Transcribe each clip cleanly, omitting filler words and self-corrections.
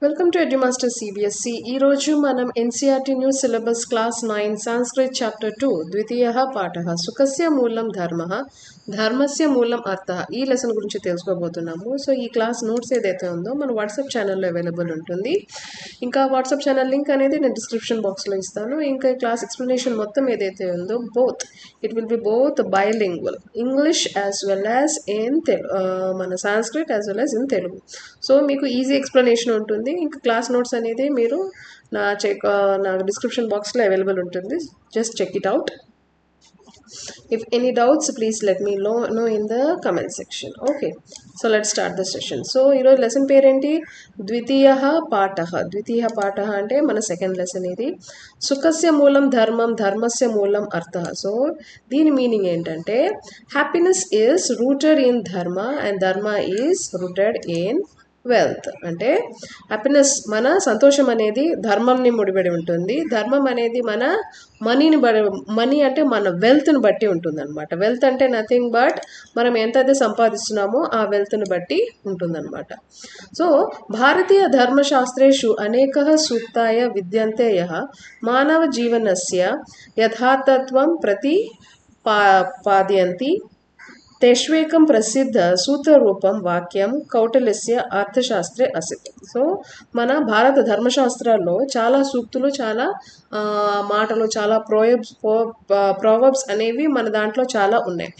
Welcome to ఎడ్యుమాస్టర్ CBSE. ఈరోజు మనం NCERT new syllabus class 9 Sanskrit chapter 2 ద్వితీయ పాఠ సుఖస్య మూలం ధర్మ ధర్మస్య మూలం అర్థ ఈ లెసన్ గురించి తెలుసుకోబోతున్నాము. సో ఈ క్లాస్ నోట్స్ ఏదైతే ఉందో మన వాట్సాప్ ఛానల్లో అవైలబుల్ ఉంటుంది. ఇంకా వాట్సాప్ ఛానల్ లింక్ అనేది నేను డిస్క్రిప్షన్ బాక్స్లో ఇస్తాను. ఇంకా ఈ క్లాస్ ఎక్స్ప్లెనేషన్ మొత్తం ఏదైతే ఉందో it will be both bilingual, English as well as in మన Sanskrit as well as in Telugu. So మీకు ఈజీ ఎక్స్ప్లెనేషన్ ఉంటుంది. ఇంకా క్లాస్ నోట్స్ అనేది మీరు నా డిస్క్రిప్షన్ బాక్స్లో అవైలబుల్ ఉంటుంది. Just check it out. If any doubts, please let me know in the comment section. Okay, so let's start the session. So ఈరోజు lesson పేరేంటి? ద్వితీయ పాఠ అంటే మన సెకండ్ లెసన్ ఇది. సుఖస్య మూలం ధర్మం ధర్మస్య మూలం అర్థ. సో దీని మీనింగ్ ఏంటంటే హ్యాపీనెస్ ఈజ్ రూటెడ్ ఇన్ ధర్మ అండ్ ధర్మ ఈజ్ రూటెడ్ ఇన్ వెల్త్. అంటే హ్యాపీనెస్, మన సంతోషం అనేది ధర్మంని ముడిపడి ఉంటుంది. ధర్మం అనేది మన మనీ అంటే మన వెల్త్ని బట్టి ఉంటుంది అనమాట. వెల్త్ అంటే నథింగ్ బట్ మనం ఎంతైతే సంపాదిస్తున్నామో ఆ వెల్త్ని బట్టి ఉంటుందన్నమాట. సో భారతీయ ధర్మశాస్త్రేషు అనేక సూక్తాయ విద్యంతే మానవ జీవనస్య యథార్థత్వం ప్రతిపాదయంతి తేష్వేకం ప్రసిద్ధ సూత్రరూపం వాక్యం కౌటిల్యస్య అర్థశాస్త్రే అసిత్. సో మన భారత ధర్మశాస్త్రాల్లో చాలా సూక్తులు, చాలా మాటలు, చాలా ప్రోవర్బ్స్ అనేవి మన దాంట్లో చాలా ఉన్నాయి.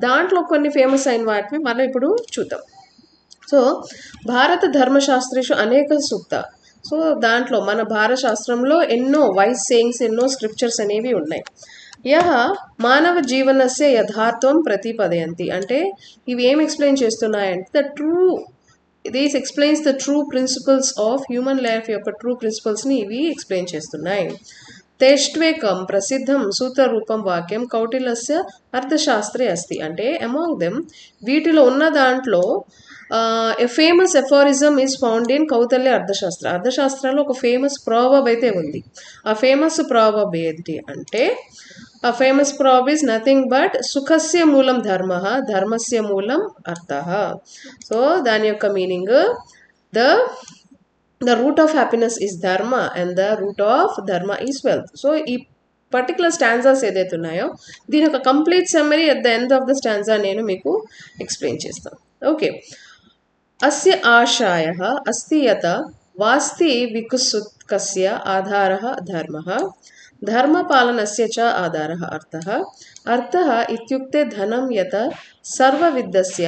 దాంట్లో కొన్ని ఫేమస్ అయిన వాటిని మనం ఇప్పుడు చూద్దాం. సో భారత ధర్మశాస్త్రేషు అనేక సూక్త. సో దాంట్లో మన భారత శాస్త్రంలో ఎన్నో వైస్ సేయింగ్స్, ఎన్నో స్క్రిప్చర్స్ అనేవి ఉన్నాయి. మానవ జీవనస్య యథార్థం ప్రతిపదయంతి. అంటే ఇవి ఏం ఎక్స్ప్లెయిన్ చేస్తున్నాయంటే these explains the true principles of human life యొక్క ట్రూ ప్రిన్సిపల్స్ని ఇవి ఎక్స్ప్లెయిన్ చేస్తున్నాయి. తేష్వేకం ప్రసిద్ధం సూత్రరూపం వాక్యం కౌటిల్యస్య అర్థశాస్త్రే అస్తి. అంటే అమాంగ్ దెమ్ వీటిలో ఉన్న దాంట్లో a famous aphorism is found in Kautilya Arthashastra. అర్థశాస్త్రాల్లో ఒక ఫేమస్ ప్రావర్బ్ అయితే ఉంది. ఆ ఫేమస్ ప్రావర్బ్ ఏంటి అంటే ఆ famous proverb is nothing but సుఖస్య మూలం ధర్మ ధర్మస్య మూలం అర్థ. సో దాని యొక్క meaning the root of happiness is dharma and the root of dharma is wealth. So ఈ పర్టికులర్ స్టాన్జాస్ ఏదైతే ఉన్నాయో దీని యొక్క complete summary at the end of the stanza నేను మీకు ఎక్స్ప్లెయిన్ చేస్తాను. ఓకే. అస్య ఆశాయః అస్తి యత వాస్తి వికుసుత్కస్య ఆధారః ధర్మః ధర్మపాలనస్య చ ఆధారः అర్థः అర్థः ఇత్యుక్తే ధనం యత సర్వవిద్దస్య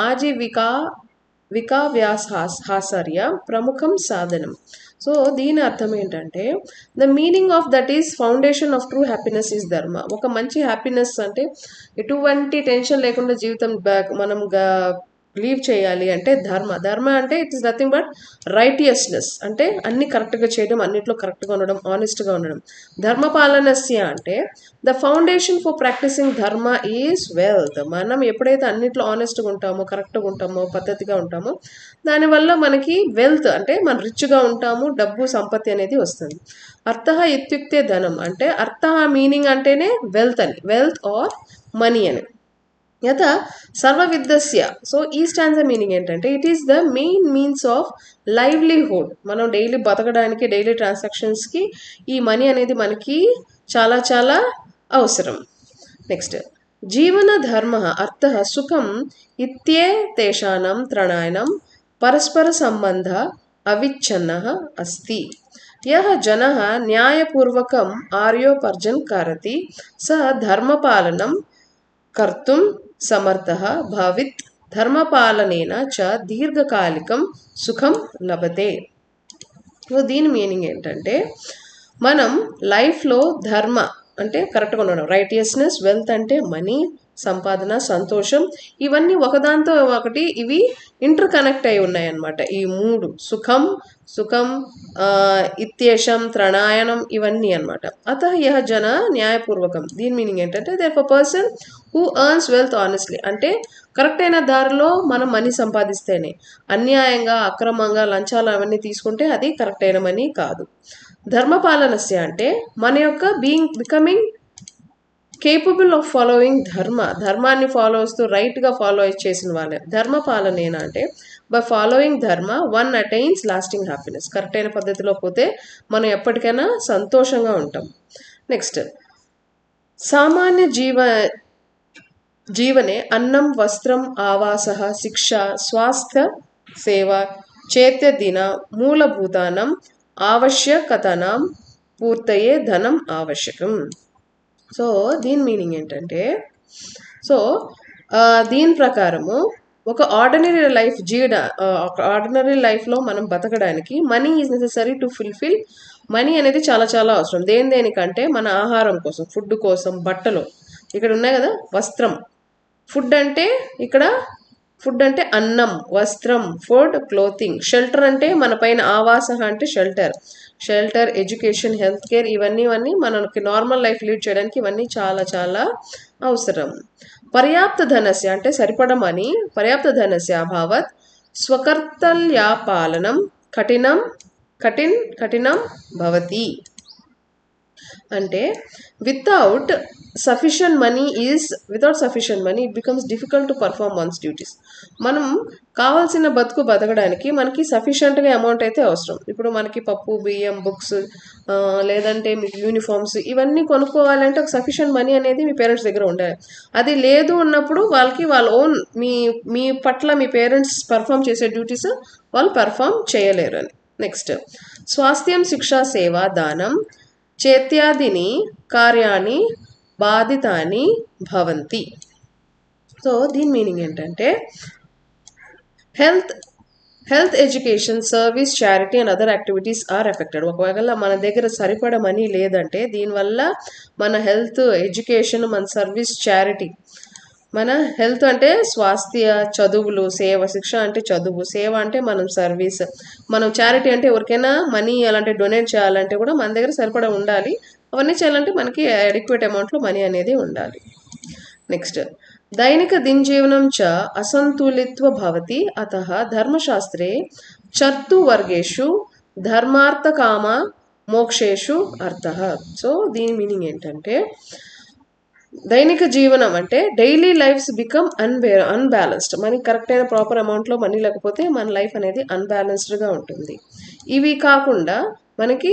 ఆజీవికావ్యాసార్య ప్రముఖం సాధనం. సో దీని అర్థం ఏంటంటే the meaning of that is foundation of true happiness is ధర్మ. ఒక మంచి హ్యాపీనెస్ అంటే ఎటువంటి టెన్షన్ లేకుండా జీవితం మనం లీవ్ చేయాలి అంటే ధర్మ అంటే it is nothing but righteousness. అంటే అన్ని కరెక్ట్గా చేయడం, అన్నిట్లో కరెక్ట్గా ఉండడం, ఆనెస్ట్గా ఉండడం. ధర్మపాలనస్య అంటే ద ఫౌండేషన్ ఫర్ ప్రాక్టీసింగ్ ధర్మ ఈజ్ వెల్త్. మనం ఎప్పుడైతే అన్నిట్లో ఆనెస్ట్గా ఉంటామో, కరెక్ట్గా ఉంటామో, పద్ధతిగా ఉంటామో దానివల్ల మనకి వెల్త్ అంటే మనం రిచ్గా ఉంటాము, డబ్బు సంపత్తి అనేది వస్తుంది. అర్థ ఇత్యుక్తే ధనం అంటే అర్థ మీనింగ్ అంటేనే వెల్త్ అని, వెల్త్ ఆర్ మనీ అని. యత సర్వవిద్దస్య. సో ఈ స్టాన్జా మీనింగ్ ఏంటంటే it is the main means of livelihood. మనం డైలీ బతకడానికి, డైలీ ట్రాన్సాక్షన్స్కి ఈ మనీ అనేది మనకి చాలా చాలా అవసరం. నెక్స్ట్ జీవన ధర్మ అర్థ సుఖం ఇత్యేతేషానాం త్రణాయనం పరస్పర సంబంధ అవిచ్ఛిన్నః అస్తి. యః జనః న్యాయపూర్వకం ఆర్యోపర్జన్ కరతి స ధర్మపాలనం కర్తుం సమర్థః భవిత్ ధర్మపాలనేన చ దీర్ఘకాలికం సుఖం లభతే. సో దీని మీనింగ్ ఏంటంటే మనం లైఫ్లో ధర్మ అంటే కరెక్ట్గా ఉండడం, రైటియస్నెస్, వెల్త్ అంటే మనీ, సంపాదన, సంతోషం, ఇవన్నీ ఒకదాంతో ఒకటి ఇవి ఇంటర్ కనెక్ట్ అయి ఉన్నాయన్నమాట. ఈ మూడు సుఖం ఇత్యేషం, త్రణాయనం, ఇవన్నీ అనమాట. అతః యః జన న్యాయపూర్వకం. దీని మీనింగ్ ఏంటంటే therefore person who earns wealth honestly. అంటే కరెక్ట్ అయిన దారిలో మనం మనీ సంపాదిస్తేనే. అన్యాయంగా, అక్రమంగా, లంచాలు అవన్నీ తీసుకుంటే అది కరెక్ట్ అయిన మనీ కాదు. ధర్మపాలనస్య అంటే మన యొక్క బికమింగ్ కేపబుల్ ఆఫ్ ఫాలోయింగ్ ధర్మాన్ని ఫాలో చేస్తూ రైట్గా ఫాలో చేసిన వాళ్ళే. ధర్మపాలనేనా అంటే బై ఫాలోయింగ్ ధర్మ one attains lasting happiness. Correct అయిన పద్ధతిలో పోతే మనం ఎప్పటికైనా సంతోషంగా ఉంటాం. నెక్స్ట్, సామాన్య జీవనే అన్నం వస్త్రం ఆవాస శిక్ష స్వాస్థ్య సేవ చేత్యదిన మూలభూతానం ఆవశ్యకతనం పూర్తయే ధనం ఆవశ్యకం. సో దీని మీనింగ్ ఏంటంటే, సో దీని ప్రకారము ఒక ఆర్డినరీ లైఫ్లో మనం బతకడానికి money is necessary to fulfil. Money అనేది చాలా చాలా అవసరం. దేనికంటే మన ఆహారం కోసం, ఫుడ్ కోసం, బట్టలు ఇక్కడ ఉన్నాయి కదా, వస్త్రం. ఫుడ్ అంటే అన్నం, వస్త్రం, ఫుడ్, క్లోతింగ్. షెల్టర్ అంటే మన పైన, ఆవాస అంటే షెల్టర్, ఎడ్యుకేషన్, హెల్త్ కేర్, ఇవన్నీ మనకి నార్మల్ లైఫ్ లీడ్ చేయడానికి ఇవన్నీ చాలా చాలా అవసరం. పర్యాప్త ధనస్య అంటే సరిపడమని, పర్యాప్త ధనస్య అభావత్ స్వకర్తవ్యాపాలనం కఠినం భవతి. అంటే without sufficient money it becomes difficult to perform once duties. మనం కావాల్సిన బతకడానికి మనకి సఫిషియంట్గా అమౌంట్ అయితే అవసరం. ఇప్పుడు మనకి పప్పు, బియ్యం, బుక్స్, లేదంటే మీకు యూనిఫామ్స్, ఇవన్నీ కొనుక్కోవాలంటే ఒక సఫిషియంట్ మనీ అనేది మీ పేరెంట్స్ దగ్గర ఉండాలి. అది లేదు ఉన్నప్పుడు వాళ్ళకి వాళ్ళ ఓన్ మీ పట్ల మీ పేరెంట్స్ పర్ఫామ్ చేసే డ్యూటీస్ వాళ్ళు పర్ఫామ్ చేయలేరు అని. నెక్స్ట్, స్వాస్థ్యం శిక్ష సేవ దానం చేత్యాదిని కార్యాన్ని బాధితాని భవంతి. సో దీని మీనింగ్ ఏంటంటే, health education service charity and other activities are affected. ఒకవేళ మన దగ్గర సరిపడ మనీ లేదంటే దీనివల్ల మన హెల్త్, ఎడ్యుకేషన్, మన సర్వీస్, చారిటీ, మన హెల్త్ అంటే స్వాస్థ్య, చదువులు, సేవ, శిక్ష అంటే చదువు, సేవ అంటే మనం సర్వీస్, మనం చారిటీ అంటే ఎవరికైనా మనీ అలాంటి డొనేట్ చేయాలంటే కూడా మన దగ్గర సరిపడా ఉండాలి. అవన్నీ చేయాలంటే మనకి అడిక్వేట్ అమౌంట్లో మనీ అనేది ఉండాలి. నెక్స్ట్, దైనిక దినజీవనం చ అసంతులిత్వ భవతి అతః ధర్మశాస్త్రే చర్తువర్గేషు ధర్మార్థ కామ మోక్షేషు అర్థః. సో దీని మీనింగ్ ఏంటంటే, దైనిక జీవనం అంటే డైలీ లైఫ్స్ బికమ్ అన్బ్యాలెన్స్డ్. మనకి కరెక్ట్ అయిన ప్రాపర్ అమౌంట్లో మనీ లేకపోతే మన లైఫ్ అనేది అన్బ్యాలెన్స్డ్గా ఉంటుంది. ఇవి కాకుండా మనకి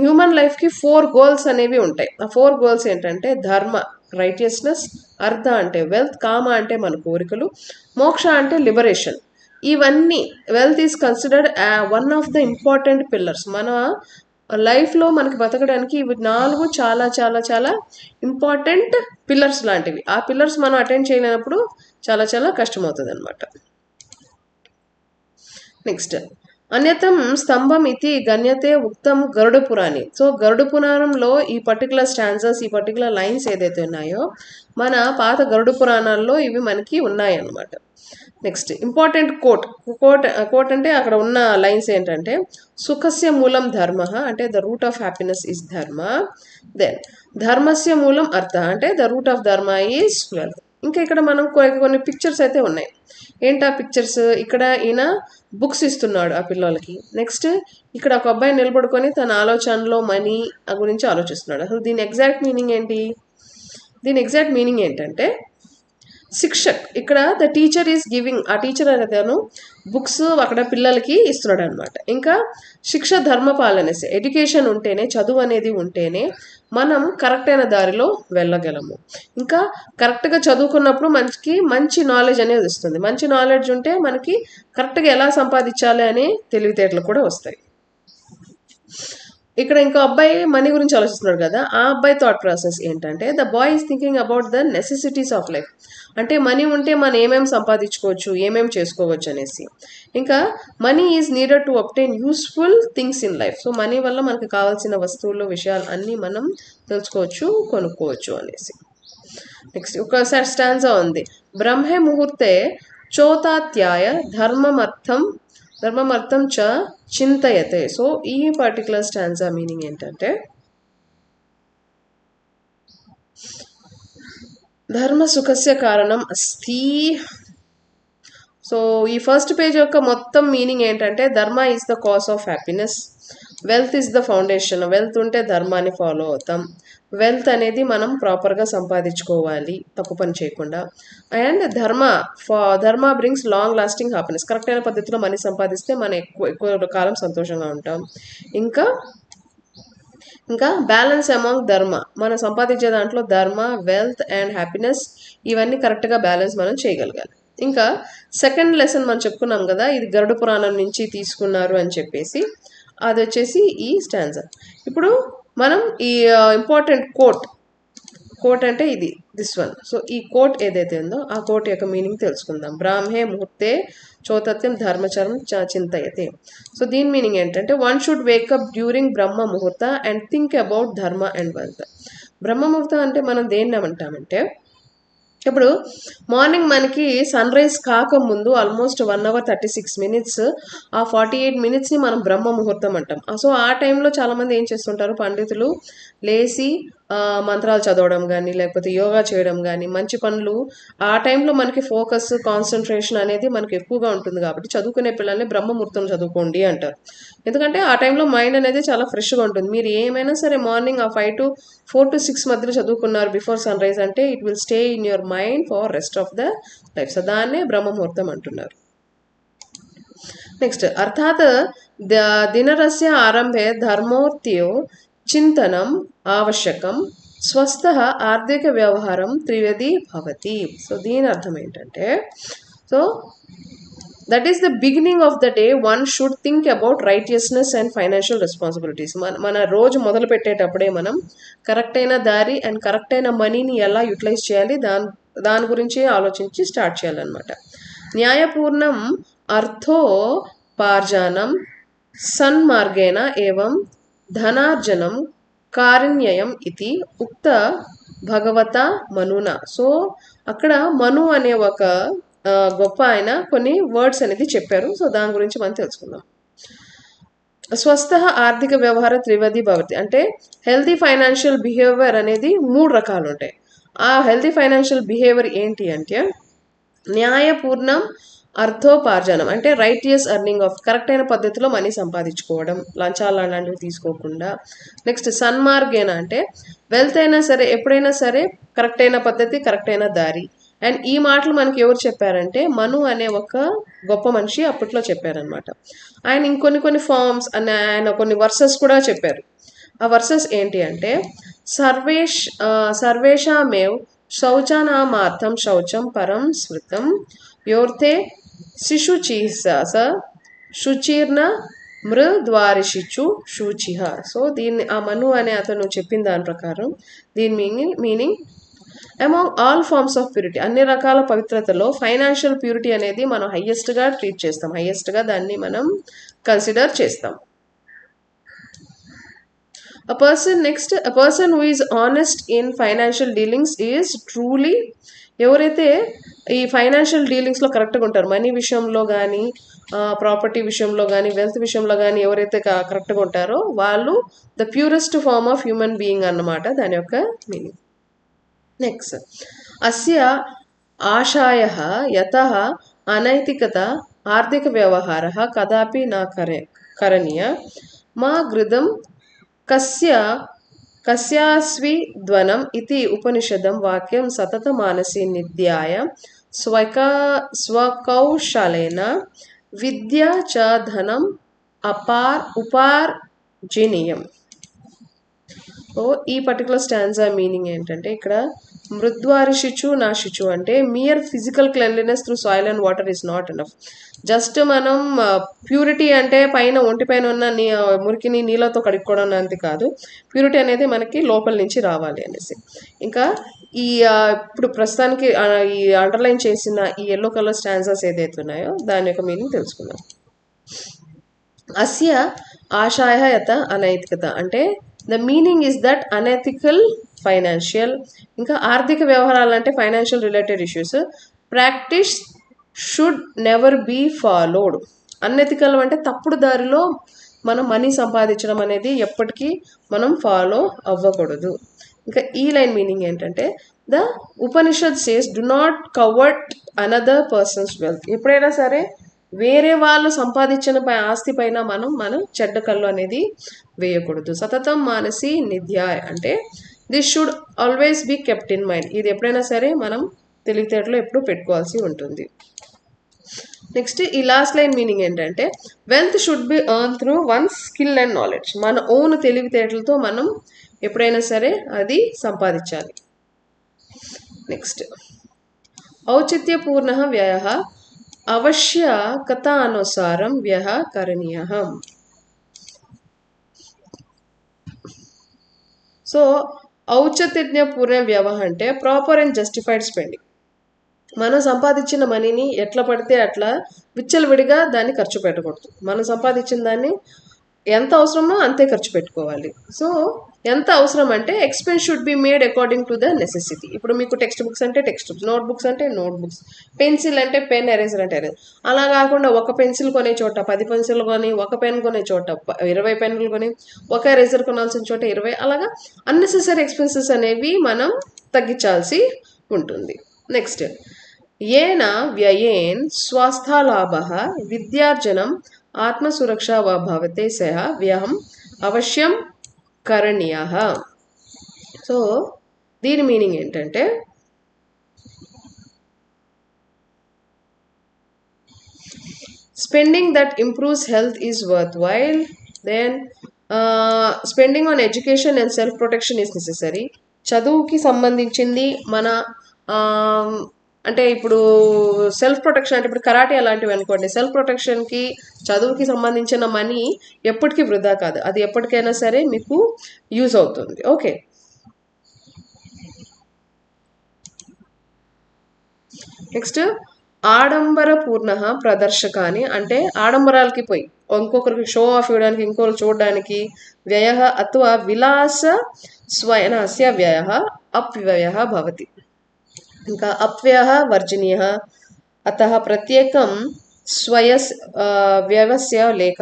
హ్యూమన్ లైఫ్కి 4 గోల్స్ అనేవి ఉంటాయి. ఆ 4 గోల్స్ ఏంటంటే, ధర్మ రైటియస్నెస్, అర్థ అంటే వెల్త్, కామ అంటే మన కోరికలు, మోక్ష అంటే లిబరేషన్. ఇవన్నీ wealth is considered one of the important pillars. మన లైఫ్లో మనకి బతకడానికి ఇవి 4 చాలా చాలా చాలా ఇంపార్టెంట్ పిల్లర్స్ లాంటివి. ఆ పిల్లర్స్ మనం అటెండ్ చేయలేనప్పుడు చాలా చాలా కష్టమవుతుంది అనమాట. నెక్స్ట్, అన్యతం స్తంభం ఇది గణ్యతే ఉక్తం గరుడ పురాణి. సో గరుడ పురాణంలో ఈ పర్టికులర్ స్టాన్జర్స్, ఈ పర్టికులర్ లైన్స్ ఏదైతే ఉన్నాయో మన పాత గరుడ పురాణాల్లో ఇవి మనకి ఉన్నాయి అన్నమాట. నెక్స్ట్, ఇంపార్టెంట్ కోట్ అంటే అక్కడ ఉన్న లైన్స్ ఏంటంటే, సుఖస్య మూలం ధర్మ అంటే the root of happiness is ధర్మ. దెన్ ధర్మస్య మూలం అర్థ అంటే the root of dharma is wealth. ఇంకా ఇక్కడ మనం కొన్ని పిక్చర్స్ అయితే ఉన్నాయి. ఏంటా పిక్చర్స్? ఇక్కడ ఈయన బుక్స్ ఇస్తున్నాడు ఆ పిల్లలకి. నెక్స్ట్, ఇక్కడ ఒక అబ్బాయి నిలబడుకొని తన ఆలోచనలో మనీ గురించి ఆలోచిస్తున్నాడు. అసలు దీని ఎగ్జాక్ట్ మీనింగ్ ఏంటి? దీని ఎగ్జాక్ట్ మీనింగ్ ఏంటంటే, శిక్షక్ ఇక్కడ ద టీచర్ ఈజ్ గివింగ్, ఆ టీచర్ అనేతను బుక్స్ అక్కడ పిల్లలకి ఇస్తున్నాడు అనమాట. ఇంకా శిక్ష ధర్మపాలనేసి, ఎడ్యుకేషన్ ఉంటేనే, చదువు అనేది ఉంటేనే మనం కరెక్ట్ అయిన దారిలో వెళ్ళగలము. ఇంకా కరెక్ట్గా చదువుకున్నప్పుడు మనకి మంచి నాలెడ్జ్ అనేది వస్తుంది. మంచి నాలెడ్జ్ ఉంటే మనకి కరెక్ట్గా ఎలా సంపాదించాలి అనే తెలివితేటలు కూడా వస్తాయి. ఇక్కడ ఇంకో అబ్బాయి మనీ గురించి ఆలోచిస్తున్నాడు కదా, ఆ అబ్బాయి థాట్ ప్రాసెస్ ఏంటంటే, the boy is thinking about the necessities of life. అంటే మనీ ఉంటే మనం ఏమేమి సంపాదించుకోవచ్చు, ఏమేమి చేసుకోవచ్చు అనేసి. ఇంకా money is needed to obtain useful things in life. So money వల్ల మనకు కావాల్సిన వస్తువులు, విషయాలు అన్నీ మనం తెలుసుకోవచ్చు, కొనుక్కోవచ్చు అనేసి. నెక్స్ట్ ఒక స్టాన్జా ఉంది, బ్రహ్మే ముహూర్తే చోతాత్యాయ ధర్మమర్థం చ చింతయతే. సో ఈ పర్టికులర్ స్టాన్జా మీనింగ్ ఏంటంటే, ధర్మ సుఖస్య కారణం అస్తి. సో ఈ ఫస్ట్ పేజ్ యొక్క మొత్తం మీనింగ్ ఏంటంటే, ధర్మ is the cause of happiness, wealth is the foundation. Wealth ఉంటే ధర్మాన్ని ఫాలో అవుతాం, వెల్త్ అనేది మనం ప్రాపర్గా సంపాదించుకోవాలి తప్పు పని చేయకుండా. అండ్ ధర్మ brings long lasting happiness. Correct అయిన పద్ధతిలో మనీ సంపాదిస్తే మనం ఎక్కువ ఎక్కువ కాలం సంతోషంగా ఉంటాం. ఇంకా ఇంకా బ్యాలెన్స్ అమాంగ్ ధర్మ, మనం సంపాదించే దాంట్లో ధర్మ, వెల్త్ అండ్ హ్యాపీనెస్ ఇవన్నీ కరెక్ట్గా బ్యాలెన్స్ మనం చేయగలగాలి. ఇంకా సెకండ్ లెసన్ మనం చెప్పుకున్నాం కదా, ఇది గరుడ పురాణం నుంచి తీసుకున్నారు అని చెప్పేసి, అది వచ్చేసి ఈ స్టాంజా. ఇప్పుడు మనం ఈ ఇంపార్టెంట్ కోట్ అంటే ఇది దిస్ వన్. సో ఈ కోట్ ఏదైతే ఉందో ఆ కోట్ యొక్క మీనింగ్ తెలుసుకుందాం. బ్రాహ్మే ముహూర్తే చోతత్యం ధర్మచరం చింతయతే. సో దీని మీనింగ్ ఏంటంటే వన్ షుడ్ వేకప్ డ్యూరింగ్ బ్రహ్మ ముహూర్త అండ్ థింక్ అబౌట్ ధర్మ అండ్ వెల్త్. బ్రహ్మ ముహూర్తం అంటే మనం దేన్ని ఏమంటామంటే, ఇప్పుడు మార్నింగ్ మనకి సన్ రైజ్ కాకముందు ఆల్మోస్ట్ 1 hour 36 minutes, ఆ 48 minutesని మనం బ్రహ్మ ముహూర్తం అంటాం. సో ఆ టైంలో చాలామంది ఏం చేస్తుంటారు, పండితులు లేచి మంత్రాలు చదవడం కానీ లేకపోతే యోగా చేయడం కానీ మంచి పనులు, ఆ టైంలో మనకి ఫోకస్ కాన్సన్ట్రేషన్ అనేది మనకి ఎక్కువగా ఉంటుంది. కాబట్టి చదువుకునే పిల్లల్ని బ్రహ్మ ముహూర్తం చదువుకోండి అంటారు. ఎందుకంటే ఆ టైంలో మైండ్ అనేది చాలా ఫ్రెష్గా ఉంటుంది. మీరు ఏమైనా సరే మార్నింగ్ ఆ 4 to 6 మధ్యలో చదువుకున్నారు బిఫోర్ సన్ రైజ్ అంటే it will stay in your mind for rest of the life. So దాన్నే బ్రహ్మ ముహూర్తం అంటున్నారు. నెక్స్ట్ అర్థాత్ దినరస్య ఆరంభే ధర్మోర్త్యో చింతనం ఆవశ్యకం స్వస్థ ఆర్థిక వ్యవహారం త్రివేది భవతి. సో దీని అర్థం ఏంటంటే, so that is the beginning of the day one should think about righteousness and financial responsibilities. మన రోజు మొదలు పెట్టేటప్పుడే మనం కరెక్ట్ అయిన దారి అండ్ కరెక్ట్ అయిన మనీని ఎలా యూటిలైజ్ చేయాలి దాని గురించి ఆలోచించి స్టార్ట్ చేయాలన్నమాట. న్యాయపూర్ణం అర్థోపార్జనం సన్మార్గేణ ఏవం ధనార్జనం కారుణ్యయం ఇది ఉక్త భగవత మనున. సో అక్కడ మను అనే ఒక గొప్ప ఆయన కొన్ని వర్డ్స్ అనేది చెప్పారు. సో దాని గురించి మనం తెలుసుకుందాం. స్వస్థ ఆర్థిక వ్యవహార త్రివది భవతి అంటే హెల్తీ ఫైనాన్షియల్ బిహేవియర్ అనేది 3 రకాలు ఉంటాయి. ఆ హెల్తీ ఫైనాన్షియల్ బిహేవియర్ ఏంటి అంటే, న్యాయపూర్ణం అర్థోపార్జనం అంటే రైటియస్ ఎర్నింగ్ ఆఫ్, కరెక్ట్ అయిన పద్ధతిలో మనీ సంపాదించుకోవడం, లంచాలు అలాంటివి తీసుకోకుండా. నెక్స్ట్ సన్మార్గేన అంటే వెల్త్ అయినా సరే ఎప్పుడైనా సరే కరెక్ట్ అయిన పద్ధతి, కరెక్ట్ అయిన దారి. అండ్ ఈ మాటలు మనకి ఎవరు చెప్పారంటే మను అనే ఒక గొప్ప మనిషి అప్పట్లో చెప్పారనమాట. ఆయన ఇంకొన్ని ఫార్మ్స్ అని ఆయన కొన్ని వర్సెస్ కూడా చెప్పారు. ఆ వర్సెస్ ఏంటి అంటే, సర్వేషామేవ్ శౌచానామార్థం శౌచం పరం స్మృతం యోర్తే శిశుచిస శుచీర్ణ మృద్వారిషిచు శుచిహ. సో దీన్ని ఆ మను అనే అతను చెప్పిన దాని ప్రకారం దీని meaning among all forms of purity, అన్ని రకాల పవిత్రతలో ఫైనాన్షియల్ ప్యూరిటీ అనేది మనం హైయెస్ట్గా ట్రీట్ చేస్తాం, హైయెస్ట్గా దాన్ని మనం కన్సిడర్ చేస్తాం. A person who is honest in financial dealings is truly, ఎవరైతే ఈ ఫైనాన్షియల్ డీలింగ్స్లో కరెక్ట్గా ఉంటారు, మనీ విషయంలో కానీ ప్రాపర్టీ విషయంలో కానీ వెల్త్ విషయంలో కానీ ఎవరైతే కరెక్ట్గా ఉంటారో వాళ్ళు the purest form of human being అన్నమాట దాని యొక్క మీనింగ్. నెక్స్ట్ అస్య ఆశాయః యతః అనైతికత ఆర్థిక వ్యవహారः కదాపి నా కరణీయ మా గృదం కస్యాస్వి ధ్వనం ఇతి ఉపనిషదం వాక్యం సతత మానసి నిధ్యాయ స్వకౌశలేన విద్యా చ ధనం ఉపార్జనీయం. సో ఈ పర్టికులర్ స్టాంజా మీనింగ్ ఏంటంటే, ఇక్కడ మృద్వారిషిచు నాశిచు అంటే mere physical cleanliness through soil and water is not enough. Just మనం ప్యూరిటీ అంటే పైన ఒంటిపైన ఉన్న మురికిని నీళ్ళతో కడుక్కోవడం అంతే కాదు, ప్యూరిటీ అనేది మనకి లోపల నుంచి రావాలి అనేసి. ఇంకా ఈ ఇప్పుడు ప్రస్తుతానికి ఈ అండర్లైన్ చేసిన ఈ ఎల్లో కలర్ స్టాంజాస్ ఏదైతే ఉన్నాయో దాని యొక్క మీనింగ్ తెలుసుకుందాం. అస్య ఆశాయ యత అనైతికత అంటే the meaning is that unethical financial, ఇంకా ఆర్థిక వ్యవహారాలు అంటే financial related issues practice should never be followed. Unethical అంటే తప్పుడు దారిలో మనం మనీ సంపాదించడం అనేది ఎప్పటికీ మనం ఫాలో అవ్వకూడదు. ఇంకా ఈ లైన్ మీనింగ్ ఏంటంటే, the Upanishad says do not covet another person's wealth. ఎప్పుడైనా సరే వేరే వాళ్ళు సంపాదించిన ఆస్తి పైన మనం చెడ్డ కళ్ళు అనేది వేయకూడదు. సతతం మానసి నిధ్యాయ్ అంటే this should always be kept in mind. ఇది ఎప్పుడైనా సరే మనం తెలివితేటలో ఎప్పుడు పెట్టుకోవాల్సి ఉంటుంది. నెక్స్ట్ ఈ లాస్ట్ లైన్ మీనింగ్ ఏంటంటే wealth should be earn through one skill and knowledge. మన ఓన్ తెలివితేటలతో మనం ఎప్పుడైనా సరే అది సంపాదించాలి. నెక్స్ట్ ఔచిత్యపూర్ణ వ్యయ అవశ్యకతానుసారం వ్యయ కరణీయ. సో ఔచిత్యపూర్ణ వ్యయ అంటే ప్రాపర్ అండ్ జస్టిఫైడ్ స్పెండింగ్. మనం సంపాదించిన మనీని ఎట్లా పడితే అట్లా విచ్చలవిడిగా దాన్ని ఖర్చు పెట్టకూడదు. మనం సంపాదించిన దాన్ని ఎంత అవసరమో అంతే ఖర్చు పెట్టుకోవాలి. సో ఎంత అవసరం అంటే expense should be made according to the necessity. ఇప్పుడు మీకు టెక్స్ట్ బుక్స్ అంటే టెక్స్ట్ బుక్స్, నోట్ బుక్స్ అంటే నోట్ బుక్స్, పెన్సిల్ అంటే పెన్, ఎరేజర్ అంటే ఎరేజర్. అలా కాకుండా ఒక పెన్సిల్ కొనే చోట 10 పెన్సిల్ కొని, ఒక పెన్ కొనే చోట 20 పెన్నులు కొని, ఒక ఎరేజర్ కొనాల్సిన చోట 20, అలాగా అన్నెసెసరీ ఎక్స్పెన్సెస్ అనేవి మనం తగ్గించాల్సి ఉంటుంది. నెక్స్ట్ येन व्ययेन स्वास्थ्यलाभः विद्यार्जनम् आत्मसुरक्षा वा भवते सः व्ययम् अवश्यं करणीयः. సో దీని మీనింగ్ ఏంటంటే spending that improves health is worthwhile, then spending on education and self protection is necessary. చదువుకి సంబంధించింది మన అంటే ఇప్పుడు సెల్ఫ్ ప్రొటెక్షన్ అంటే ఇప్పుడు కరాటే అలాంటివి అనుకోండి, సెల్ఫ్ ప్రొటెక్షన్కి చదువుకి సంబంధించిన మనీ ఎప్పటికీ వృధా కాదు, అది ఎప్పటికైనా సరే మీకు యూజ్ అవుతుంది. ఓకే, నెక్స్ట్ ఆడంబరపూర్ణ ప్రదర్శకాన్ని అంటే ఆడంబరాలకి పోయి ఇంకొకరికి షో ఆఫ్ ఇవ్వడానికి, ఇంకొకరు చూడడానికి వ్యయ అథవా విలాస స్వయనస్య వ్యయ అప్యయ భవతి. ఇంకా అప్యయ వర్జనీయ అతః ప్రత్యేకం స్వయ వ్యవస్య లేఖ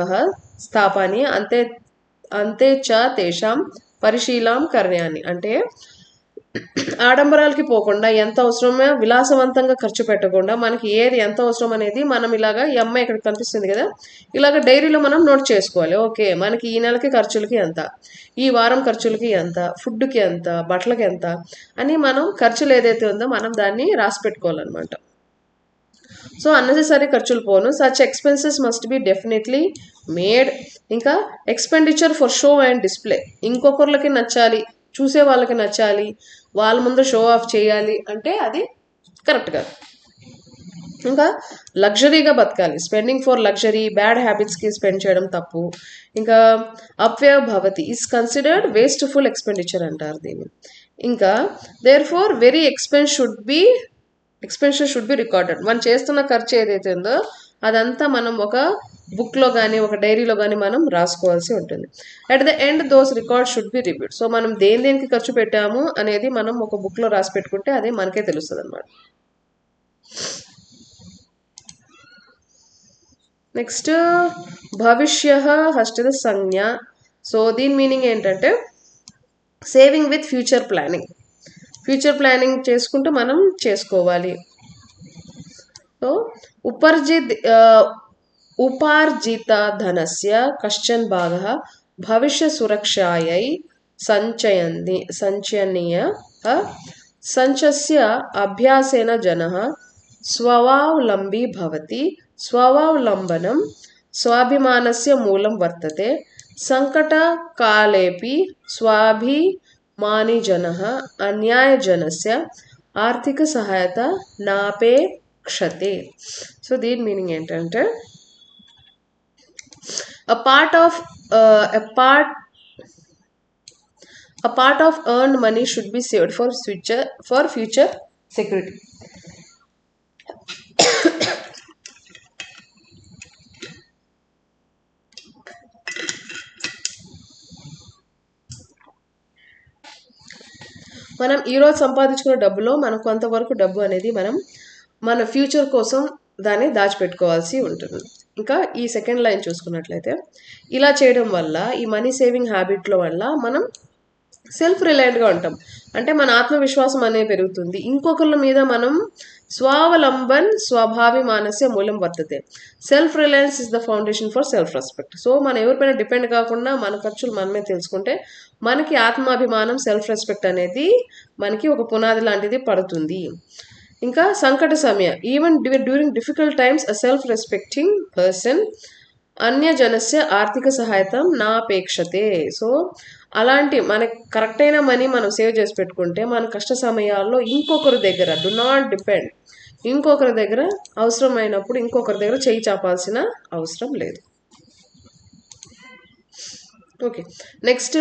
స్థాపాని అంతే చ తేషాం పరిశీలాం కర్యాన్ని. అంటే ఆడంబరాలకి పోకుండా ఎంత అవసరమో విలాసవంతంగా ఖర్చు పెట్టకుండా మనకి ఏది ఎంత అవసరం అనేది మనం ఇలాగా ఈ అమ్మాయి ఇక్కడ కనిపిస్తుంది కదా, ఇలాగ డైరీలో మనం నోట్ చేసుకోవాలి. ఓకే, మనకి ఈ నెలకి ఖర్చులకి ఎంత, ఈ వారం ఖర్చులకి ఎంత, ఫుడ్కి ఎంత, బట్టలకి ఎంత అని మనం ఖర్చులు ఏదైతే ఉందో మనం దాన్ని రాసి పెట్టుకోవాలన్నమాట. సో అన్నెసెసరీ ఖర్చులు పోను. Such expenses must be definitely made. ఇంకా expenditure for show and display, ఇంకొకరికి నచ్చాలి, చూసే వాళ్ళకి నచ్చాలి, వాళ్ళ ముందు షో ఆఫ్ చేయాలి అంటే అది కరెక్ట్ కాదు. ఇంకా లగ్జరీగా బతకాలి, స్పెండింగ్ ఫర్ లగ్జరీ, బ్యాడ్ హ్యాబిట్స్కి స్పెండ్ చేయడం తప్పు. ఇంకా అప్యయ భవతి ఈజ్ కన్సిడర్డ్ వేస్ట్ఫుల్ ఎక్స్పెండిచర్ అంటారు దీన్ని. ఇంకా therefore every expenses should be recorded. మనం చేస్తున్న ఖర్చు ఏదైతే ఉందో అదంతా మనం ఒక బుక్లో కానీ ఒక డైరీలో కానీ మనం రాసుకోవాల్సి ఉంటుంది. At the end those record should be reviewed. So మనం దేనికి ఖర్చు పెట్టాము అనేది మనం ఒక బుక్లో రాసి పెట్టుకుంటే అదే మనకే తెలుస్తుంది అన్నమాట. నెక్స్ట్ భవిష్య హస్త సంజ్ఞ. సో దీని మీనింగ్ ఏంటంటే saving with future planning. Future planning చేసుకుంటూ మనం చేసుకోవాలి. సో ఉపార్జిత ధనస్య కశ్చన్ భాగः భవిష్య సురక్షాయై సంచయనీయ. సంచస్య అభ్యాసేన జనః స్వావలంబీ భవతి. స్వావలంబనం స్వాభిమానస్య మూలం వర్తతే. సంకటకాలేపి స్వాభిమాని జనః అన్యాయజనస్య ఆర్థిక సహాయత నాపేక్షతే. సో దీని మీనింగ్ ఏంటంటే a part of earned money should be saved for future security. మనం ఈరోజు సంపాదించుకున్న డబ్బులో మనం కొంతవరకు డబ్బు అనేది మనం మన ఫ్యూచర్ కోసం దాన్ని దాచిపెట్టుకోవాల్సి ఉంటుంది. ఇంకా ఈ సెకండ్ లైన్ చూసుకున్నట్లయితే ఇలా చేయడం వల్ల ఈ మనీ సేవింగ్ హ్యాబిట్లో వల్ల మనం సెల్ఫ్ రిలయంట్గా ఉంటాం, అంటే మన ఆత్మవిశ్వాసం అనేది పెరుగుతుంది. ఇంకొకళ్ళ మీద మనం స్వావలంబన్ స్వభావిమానస్య మూలం వర్తతే. Self reliance is the foundation for self respect. So మనం ఎవరిపైన డిపెండ్ కాకుండా మన ఖర్చులు మనమే తెలుసుకుంటే మనకి ఆత్మాభిమానం, సెల్ఫ్ రెస్పెక్ట్ అనేది మనకి ఒక పునాది లాంటిది పడుతుంది. ఇంకా సంకట సమయ, even during difficult times a self respecting person అన్యజనస్య ఆర్థిక సహాయతం నా అపేక్షతే. సో అలాంటి మనకి కరెక్ట్ అయిన మనీ మనం సేవ్ చేసి పెట్టుకుంటే మన కష్ట సమయాల్లో ఇంకొకరి దగ్గర డు నాట్ డిపెండ్, ఇంకొకరి దగ్గర అవసరమైనప్పుడు ఇంకొకరి దగ్గర చేయి చాపాల్సిన అవసరం లేదు. ఓకే, నెక్స్ట్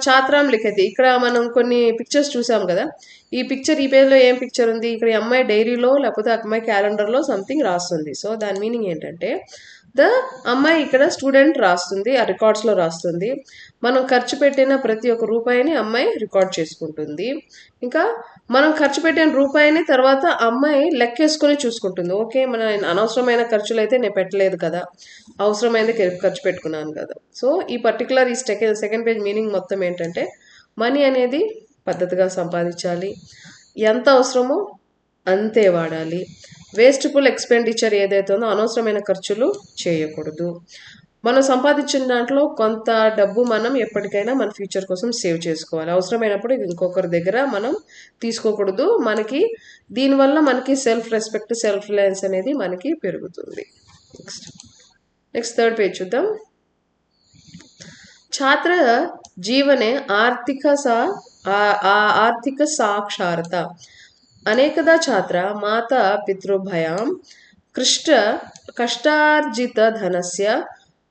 ఛాత్రాం లిఖతి. ఇక్కడ మనం కొన్ని పిక్చర్స్ చూసాం కదా, ఈ పిక్చర్, ఈ పేజ్లో ఏం పిక్చర్ ఉంది, ఇక్కడ ఈ అమ్మాయి డైరీలో లేకపోతే అమ్మాయి క్యాలెండర్లో సంథింగ్ రాస్తుంది. సో దాని మీనింగ్ ఏంటంటే ద అమ్మాయి ఇక్కడ స్టూడెంట్ రాస్తుంది, ఆ రికార్డ్స్లో రాస్తుంది. మనం ఖర్చు పెట్టిన ప్రతి ఒక్క రూపాయిని అమ్మాయి రికార్డ్ చేసుకుంటుంది. ఇంకా మనం ఖర్చు పెట్టిన రూపాయిని తర్వాత అమ్మాయి లెక్కేసుకొని చూసుకుంటుంది. ఓకే, మన అనవసరమైన ఖర్చులు అయితే నేను పెట్టలేదు కదా, అవసరమైనది ఖర్చు పెట్టుకున్నాను కదా. సో ఈ పర్టికులర్ ఈ సెకండ్ పేజ్ మీనింగ్ మొత్తం ఏంటంటే మనీ అనేది పద్ధతిగా సంపాదించాలి, ఎంత అవసరమో అంతే వాడాలి, వేస్ట్ఫుల్ ఎక్స్పెండిచర్ ఏదైతే ఉందో అనవసరమైన ఖర్చులు చేయకూడదు. మనం సంపాదించిన దాంట్లో కొంత డబ్బు మనం ఎప్పటికైనా మన ఫ్యూచర్ కోసం సేవ్ చేసుకోవాలి, అవసరమైనప్పుడు ఇంకొకరి దగ్గర మనం తీసుకోకూడదు. మనకి దీనివల్ల మనకి సెల్ఫ్ రెస్పెక్ట్, సెల్ఫ్ రిలయన్స్ అనేది మనకి పెరుగుతుంది. నెక్స్ట్ థర్డ్ పేజ్ చూద్దాం. ఛాత్ర జీవనే ఆర్థిక సాక్షరత. అనేకదా ఛాత్ర మాతా పితృభయాం కష్టార్జిత ధనస్య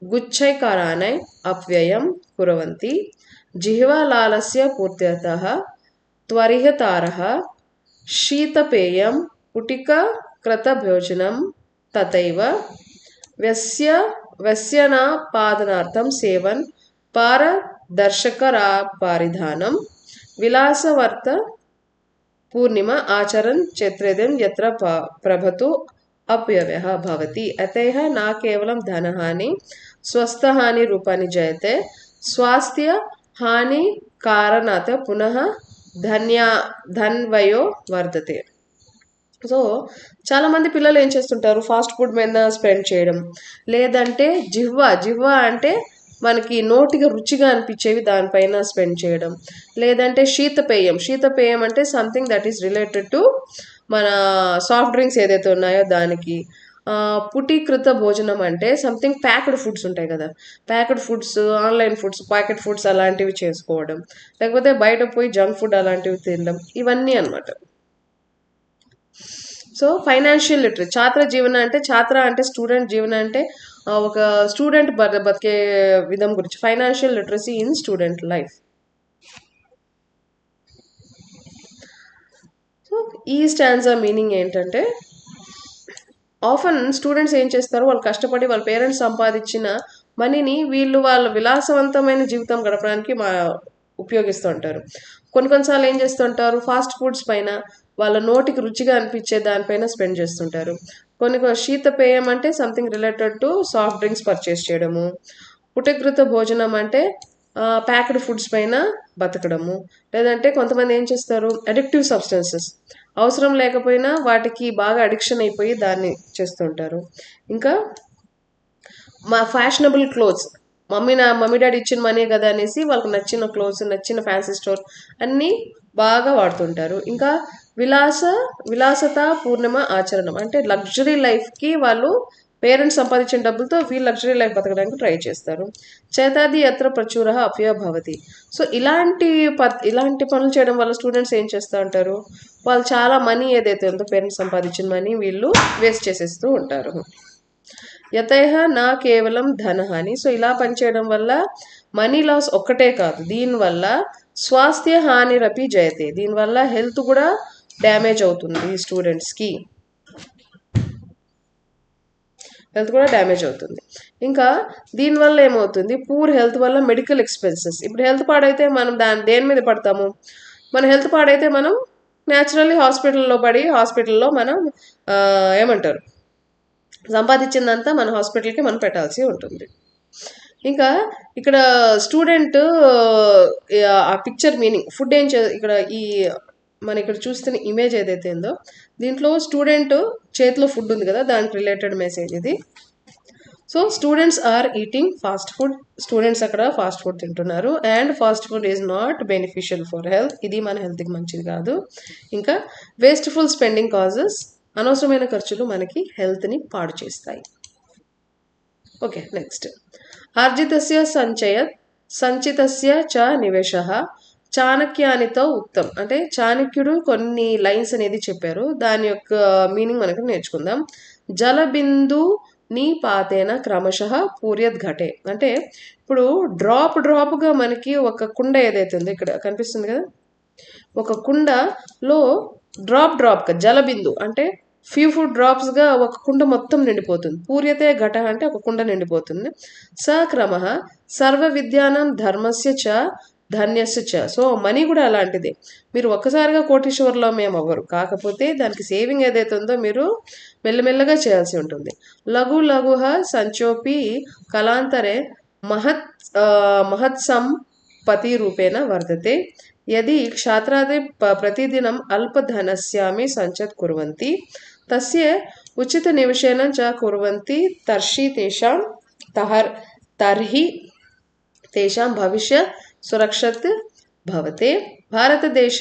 గుచ్చైకారాణై అవ్యయం కుర్వంతి. జిహ్వాలాలస్య పూర్త్యర్థః త్వరితారః శీతపేయం పుటికకృతభోజనం తథైవ వ్యసనాపాదనార్థం సేవన్ పారదర్శకరాపారిధానం విలాసవర్త పూర్ణిమ ఆచరన్ చైత్రేదం యత్ర ప్రభతు అప్యవ్యః భవతి. అతః నా కేవలం ధనహాని స్వస్థహాని రూపాన్ని జయతే స్వాస్థ్య హాని కారణాత్ పునః ధన్వయో వర్ధతే. సో చాలామంది పిల్లలు ఏం చేస్తుంటారు, ఫాస్ట్ ఫుడ్ మీద స్పెండ్ చేయడం, లేదంటే జిహ్వ అంటే మనకి నోటిగా రుచిగా అనిపించేవి దానిపైన స్పెండ్ చేయడం, లేదంటే శీతపేయం అంటే something that is related to మన సాఫ్ట్ డ్రింక్స్ ఏదైతే ఉన్నాయో దానికి. పుటీకృత భోజనం అంటే సంథింగ్ ప్యాక్డ్ ఫుడ్స్ ఉంటాయి కదా, packed foods, online foods, packet foods అలాంటివి చేసుకోవడం, లేకపోతే బయట పోయి జంక్ ఫుడ్ అలాంటివి తినడం, ఇవన్నీ అనమాట. సో ఫైనాన్షియల్ లిటరసీ, ఛాత్ర అంటే స్టూడెంట్, జీవన అంటే ఒక స్టూడెంట్ బతికే విధం గురించి, financial literacy in student life. So ఈ స్టాన్జా మీనింగ్ ఏంటంటే ఆఫన్ స్టూడెంట్స్ ఏం చేస్తారు, వాళ్ళు కష్టపడి వాళ్ళ పేరెంట్స్ సంపాదించిన మనీని వీళ్ళు వాళ్ళ విలాసవంతమైన జీవితం గడపడానికి ఉపయోగిస్తూ ఉంటారు. కొన్నిసార్లు ఏం చేస్తుంటారు, ఫాస్ట్ ఫుడ్స్ పైన వాళ్ళ నోటికి రుచిగా అనిపించే దానిపైన స్పెండ్ చేస్తుంటారు. శీతపేయం అంటే something related to soft drinks purchase చేయడము. పుటకృత భోజనం అంటే ప్యాక్డ్ ఫుడ్స్ పైన బతకడము. లేదంటే కొంతమంది ఏం చేస్తారు, అడిక్టివ్ సబ్స్టెన్సెస్ అవసరం లేకపోయినా వాటికి బాగా అడిక్షన్ అయిపోయి దాన్ని చేస్తుంటారు. ఇంకా ఫ్యాషనబుల్ క్లోత్స్, మమ్మీ డాడీ ఇచ్చిన మనీ కదా అనేసి వాళ్ళకి నచ్చిన క్లోత్స్, నచ్చిన ఫ్యాన్సీ స్టోర్ అన్నీ బాగా వాడుతుంటారు. ఇంకా విలాసత పూర్ణిమ ఆచరణం అంటే లగ్జరీ లైఫ్కి వాళ్ళు పేరెంట్స్ సంపాదించిన డబ్బులతో వీళ్ళు లగ్జరీ లైఫ్ బతకడానికి ట్రై చేస్తారు. చేతాది యత్ర ప్రచుర అప్యయ భవతి. సో ఇలాంటి పనులు చేయడం వల్ల స్టూడెంట్స్ ఏం చేస్తూ ఉంటారు, వాళ్ళు చాలా మనీ ఏదైతే ఉందో పేరెంట్స్ సంపాదించిన మనీ వీళ్ళు వేస్ట్ చేసేస్తూ ఉంటారు. యతైహ నా కేవలం ధనహాని. సో ఇలా పనిచేయడం వల్ల మనీ లాస్ ఒక్కటే కాదు, దీనివల్ల స్వాస్థ్య హాని రపి జయతే, దీనివల్ల హెల్త్ కూడా డ్యామేజ్ అవుతుంది, స్టూడెంట్స్కి హెల్త్ కూడా డ్యామేజ్ అవుతుంది. ఇంకా దీనివల్ల ఏమవుతుంది, పూర్ హెల్త్ వల్ల మెడికల్ ఎక్స్పెన్సెస్. ఇప్పుడు హెల్త్ పాడైతే మనం దేని మీద పడతాము, మన హెల్త్ పాడైతే మనం న్యాచురల్లీ హాస్పిటల్లో మనం ఏమంటారు సంపాదించిందంతా మన హాస్పిటల్కి మనం పెట్టాల్సి ఉంటుంది. ఇంకా ఇక్కడ స్టూడెంట్ ఆ పిక్చర్ మీనింగ్ ఫుడ్ ఏం ఇక్కడ ఈ మన ఇక్కడ చూస్తున్న ఇమేజ్ ఏదైతే ఉందో దీంట్లో స్టూడెంట్ చేతిలో ఫుడ్ ఉంది కదా, దానికి రిలేటెడ్ మెసేజ్ ఇది. So students are eating fast food, students అక్కడ ఫాస్ట్ ఫుడ్ తింటున్నారు. And fast food is not beneficial for health, ఇది మన హెల్త్కి మంచిది కాదు. ఇంకా వేస్ట్ఫుల్ స్పెండింగ్ కాజెస్, అనవసరమైన ఖర్చులు మనకి హెల్త్ని పాడు చేస్తాయి. ఓకే, నెక్స్ట్ ఆర్జితస్య సంచితస్య చ నివేశః చాణక్యానితో ఉక్తం. అంటే చాణక్యుడు కొన్ని లైన్స్ అనేది చెప్పారు, దాని యొక్క మీనింగ్ మనకు నేర్చుకుందాం. జలబిందు నీ పాతేన క్రమశః పూర్యద్ ఘటే. అంటే ఇప్పుడు డ్రాప్గా మనకి ఒక కుండ ఏదైతే ఉందో ఇక్కడ కనిపిస్తుంది కదా, ఒక కుండలో డ్రాప్గా జలబిందు అంటే ఫ్యూ డ్రాప్స్గా ఒక కుండ మొత్తం నిండిపోతుంది. పూర్యతే ఘట అంటే ఒక కుండ నిండిపోతుంది. సక్రమ సర్వ విద్యానం ధర్మస్య చ ధన్యస్య చ. సో మనీ కూడా అలాంటిదే, మీరు ఒక్కసారిగా కోటీశ్వర్లో మేము అవ్వరు, కాకపోతే దానికి సేవింగ్ ఏదైతే ఉందో మీరు మెల్లమెల్లగా చేయాల్సి ఉంటుంది. లఘు లఘుహ సంచోపి కలాంతరే మహత్సంపత్తి రూపేణ వర్ధతే. యది క్షాత్రాది ప్రతిదినం అల్పధనస్యామి సంచత్ కుర్వంతి తస్య ఉచిత నివేశేన చ కుర్వంతి తర్హి తేషాం భవిష్య సురక్షిత్ భవతే. భారతదేశ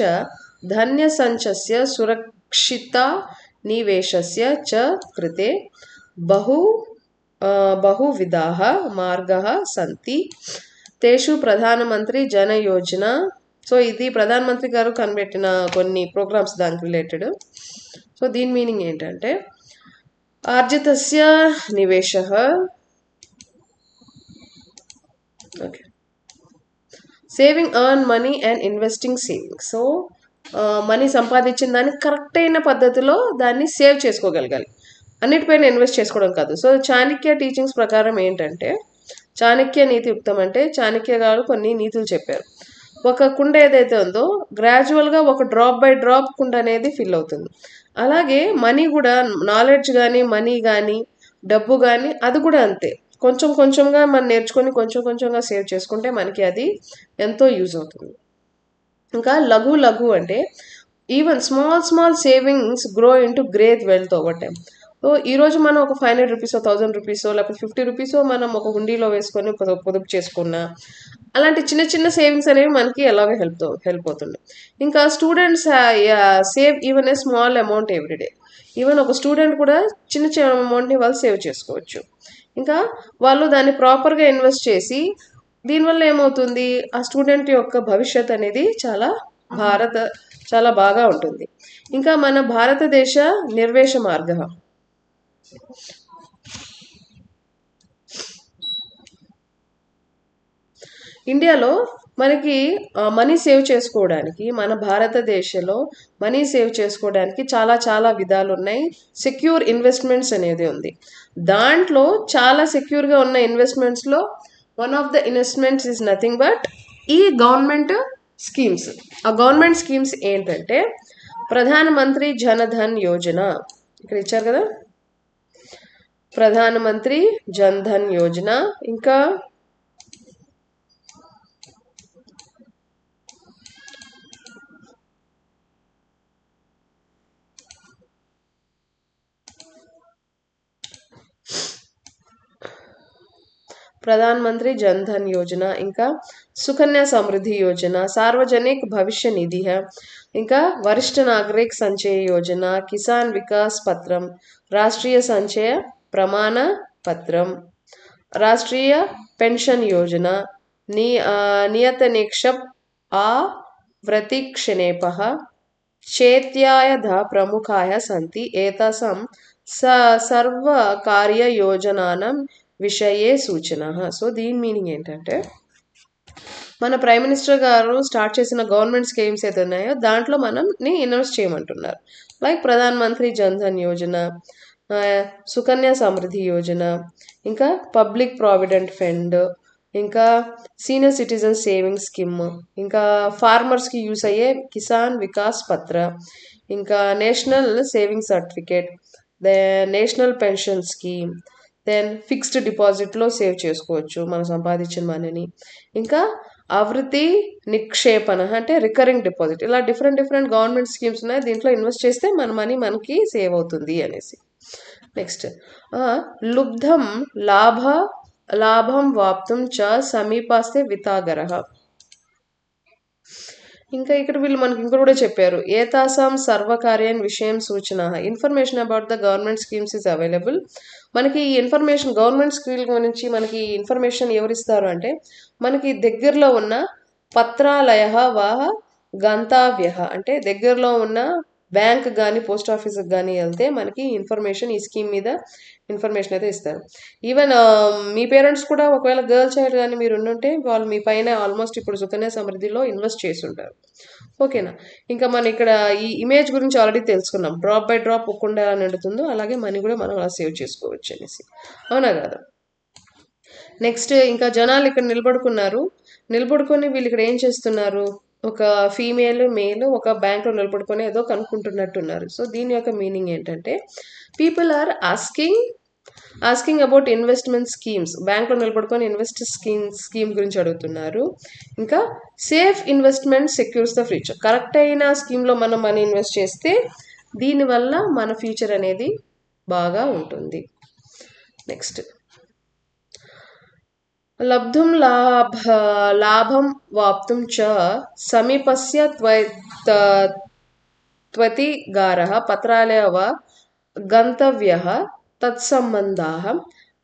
ధన్య సంచస్య సురక్షిత నివేశస్య చ కృతే బహువిధాః మార్గాः సంతి తేషు ప్రధానమంత్రి జన యోజన. సో ఇది ప్రధానమంత్రి గారు కనిపెట్టిన కొన్ని ప్రోగ్రామ్స్ దానికి రిలేటెడ్. సో దీని మీనింగ్ ఏంటంటే ఆర్జితస్య నివేశః, okay, saving earn money and investing saving. So money సంపాదించిన దాన్ని కరెక్ట్ అయిన పద్ధతిలో దాన్ని సేవ్ చేసుకోగలగాలి, అన్నిటిపైన ఇన్వెస్ట్ చేసుకోవడం కాదు. సో చాణక్య టీచింగ్స్ ప్రకారం ఏంటంటే చాణక్య నీతి యుక్తం అంటే చాణక్య గారు కొన్ని నీతులు చెప్పారు. ఒక కుండ ఏదైతే ఉందో గ్రాడ్యువల్గా ఒక డ్రాప్ బై డ్రాప్ కుండ అనేది ఫిల్ అవుతుంది. అలాగే మనీ కూడా, నాలెడ్జ్ కానీ మనీ కానీ డబ్బు కానీ అది కూడా అంతే, కొంచెం కొంచెంగా మనం నేర్చుకొని కొంచెం కొంచెంగా సేవ్ చేసుకుంటే మనకి అది ఎంతో యూజ్ అవుతుంది. ఇంకా లఘు అంటే even small savings grow into great wealth over time. So ఈరోజు మనం ఒక 500 రూపీసో 1000 రూపీసో లేకపోతే 50 రూపీసో మనం ఒక హుండీలో వేసుకొని పొదుపు చేసుకున్నా, అలాంటి చిన్న సేవింగ్స్ అనేవి మనకి ఎలాగో హెల్ప్ అవుతుంది. ఇంకా students save even a small amount everyday. Even ఒక స్టూడెంట్ కూడా చిన్న అమౌంట్ని వాళ్ళు సేవ్ చేసుకోవచ్చు. ఇంకా వాళ్ళు దాన్ని ప్రాపర్గా ఇన్వెస్ట్ చేసి దీనివల్ల ఏమవుతుంది, ఆ స్టూడెంట్ యొక్క భవిష్యత్ అనేది చాలా బాగా ఉంటుంది. ఇంకా మన భారతదేశ నిర్వేశ మార్గ, ఇండియాలో మనకి మనీ సేవ్ చేసుకోవడానికి, మన భారతదేశంలో మనీ సేవ్ చేసుకోవడానికి చాలా విధాలు ఉన్నాయి. సెక్యూర్ ఇన్వెస్ట్మెంట్స్ అనేది ఉంది. దాంట్లో చాలా సెక్యూర్గా ఉన్న ఇన్వెస్ట్మెంట్స్లో one of the investments is nothing but ఈ గవర్నమెంట్ స్కీమ్స్. ఆ గవర్నమెంట్ స్కీమ్స్ ఏంటంటే ప్రధానమంత్రి జనధన్ యోజన, ఇక్కడ ఇచ్చారు కదా, ప్రధానమంత్రి జన్ధన్ యోజన. ఇంకా ప్రధానమంత్రి జన్ధన్ యోజన, ఇంకా సుకన్య సమృద్ధి యోజన, సార్వజనిక్ భవిష్య నిధి, ఇంకా వరిష్ఠ నాగరిక్ సంచయ యోజన, కిసాన్ వికాస్ పత్రం, రాష్ట్రీయ సంచయ ప్రమాణ పత్రం, రాష్ట్రీయ పెన్షన్ యోజన, నియత నిక్షేప్ ఆవృత్తిక్షేపః చేత్యాయధ ప్రముఖాయ సంతి ఏతాసాం సర్వకార్య యోజనానం విషయే సూచన. సో దీని మీనింగ్ ఏంటంటే మన ప్రైమ్ మినిస్టర్ గారు స్టార్ట్ చేసిన గవర్నమెంట్ స్కీమ్స్ ఏదైతే ఉన్నాయో దాంట్లో మనల్ని ఇన్వెస్ట్ చేయమంటున్నారు. లైక్ ప్రధానమంత్రి జన్ధన్ యోజన, సుకన్య సమృద్ధి యోజన, ఇంకా పబ్లిక్ ప్రావిడెంట్ ఫండ్, ఇంకా సీనియర్ సిటిజన్ సేవింగ్ స్కీమ్, ఇంకా ఫార్మర్స్కి యూస్ అయ్యే కిసాన్ వికాస్ పత్ర, ఇంకా national saving certificate, the national pension scheme, then fixed డిపాజిట్లో సేవ్ చేసుకోవచ్చు మనం సంపాదించిన మనీని. ఇంకా ఆవృత్తి నిక్షేపణ అంటే రికరింగ్ డిపాజిట్. ఇలా డిఫరెంట్ డిఫరెంట్ గవర్నమెంట్ స్కీమ్స్ ఉన్నాయి. దీంట్లో ఇన్వెస్ట్ చేస్తే మన మనీ మనకి సేవ్ అవుతుంది అనేసి. నెక్స్ట్ లుబ్ధం లాభం వాప్తుం చ సమీపాస్తే వితాగరః. ఇంకా ఇక్కడ వీళ్ళు మనకి ఇంకా కూడా చెప్పారు, ఏతాసాం సర్వకార్యాన్ విషయం సూచన, information about the government schemes is available. మనకి ఈ ఇన్ఫర్మేషన్ గవర్నమెంట్ స్కీమ్ గురించి మనకి ఇన్ఫర్మేషన్ ఎవరిస్తారు అంటే మనకి దగ్గరలో ఉన్న పత్రాలయ వాహ గంతవ్య, అంటే దగ్గరలో ఉన్న బ్యాంక్ కానీ పోస్ట్ ఆఫీస్కి కానీ వెళ్తే మనకి ఇన్ఫర్మేషన్ ఈ స్కీమ్ మీద ఇన్ఫర్మేషన్ అయితే ఇస్తారు. ఈవెన్ మీ పేరెంట్స్ కూడా ఒకవేళ గర్ల్ చైల్డ్ కానీ మీరు ఉండుంటే వాళ్ళు మీ పైన ఆల్మోస్ట్ ఇప్పుడు సుకన్య సమృద్ధిలో ఇన్వెస్ట్ చేసి ఉంటారు. ఓకేనా. ఇంకా మనం ఇక్కడ ఈ ఇమేజ్ గురించి ఆల్రెడీ తెలుసుకున్నాం, డ్రాప్ బై డ్రాప్ ఒక్కుండా ఎలా నిండుతుందో అలాగే మనీ కూడా మనం అలా సేవ్ చేసుకోవచ్చు అనేసి. అవునా కదా. నెక్స్ట్ ఇంకా జనాలు ఇక్కడ నిలబడుకొని వీళ్ళు ఇక్కడ ఏం చేస్తున్నారు, ఒక ఫీమేల్ మేల్ ఒక బ్యాంక్లో నిలబడుకొని ఏదో కనుక్కుంటున్నట్టున్నారు. సో దీని యొక్క మీనింగ్ ఏంటంటే people are asking about investment schemes. బ్యాంక్లో నిలబడుకొని ఇన్వెస్ట్ స్కీమ్ గురించి అడుగుతున్నారు. ఇంకా safe investment secures the future. Correct అయిన స్కీమ్లో మనం మనీ ఇన్వెస్ట్ చేస్తే దీనివల్ల మన ఫ్యూచర్ అనేది బాగా ఉంటుంది. నెక్స్ట్ లబ్ధుం లాభం వాప్తుం చ సమీపస్య త్వతిగారః పత్రాలయ వా గంతవ్యః తత్సంబంధాః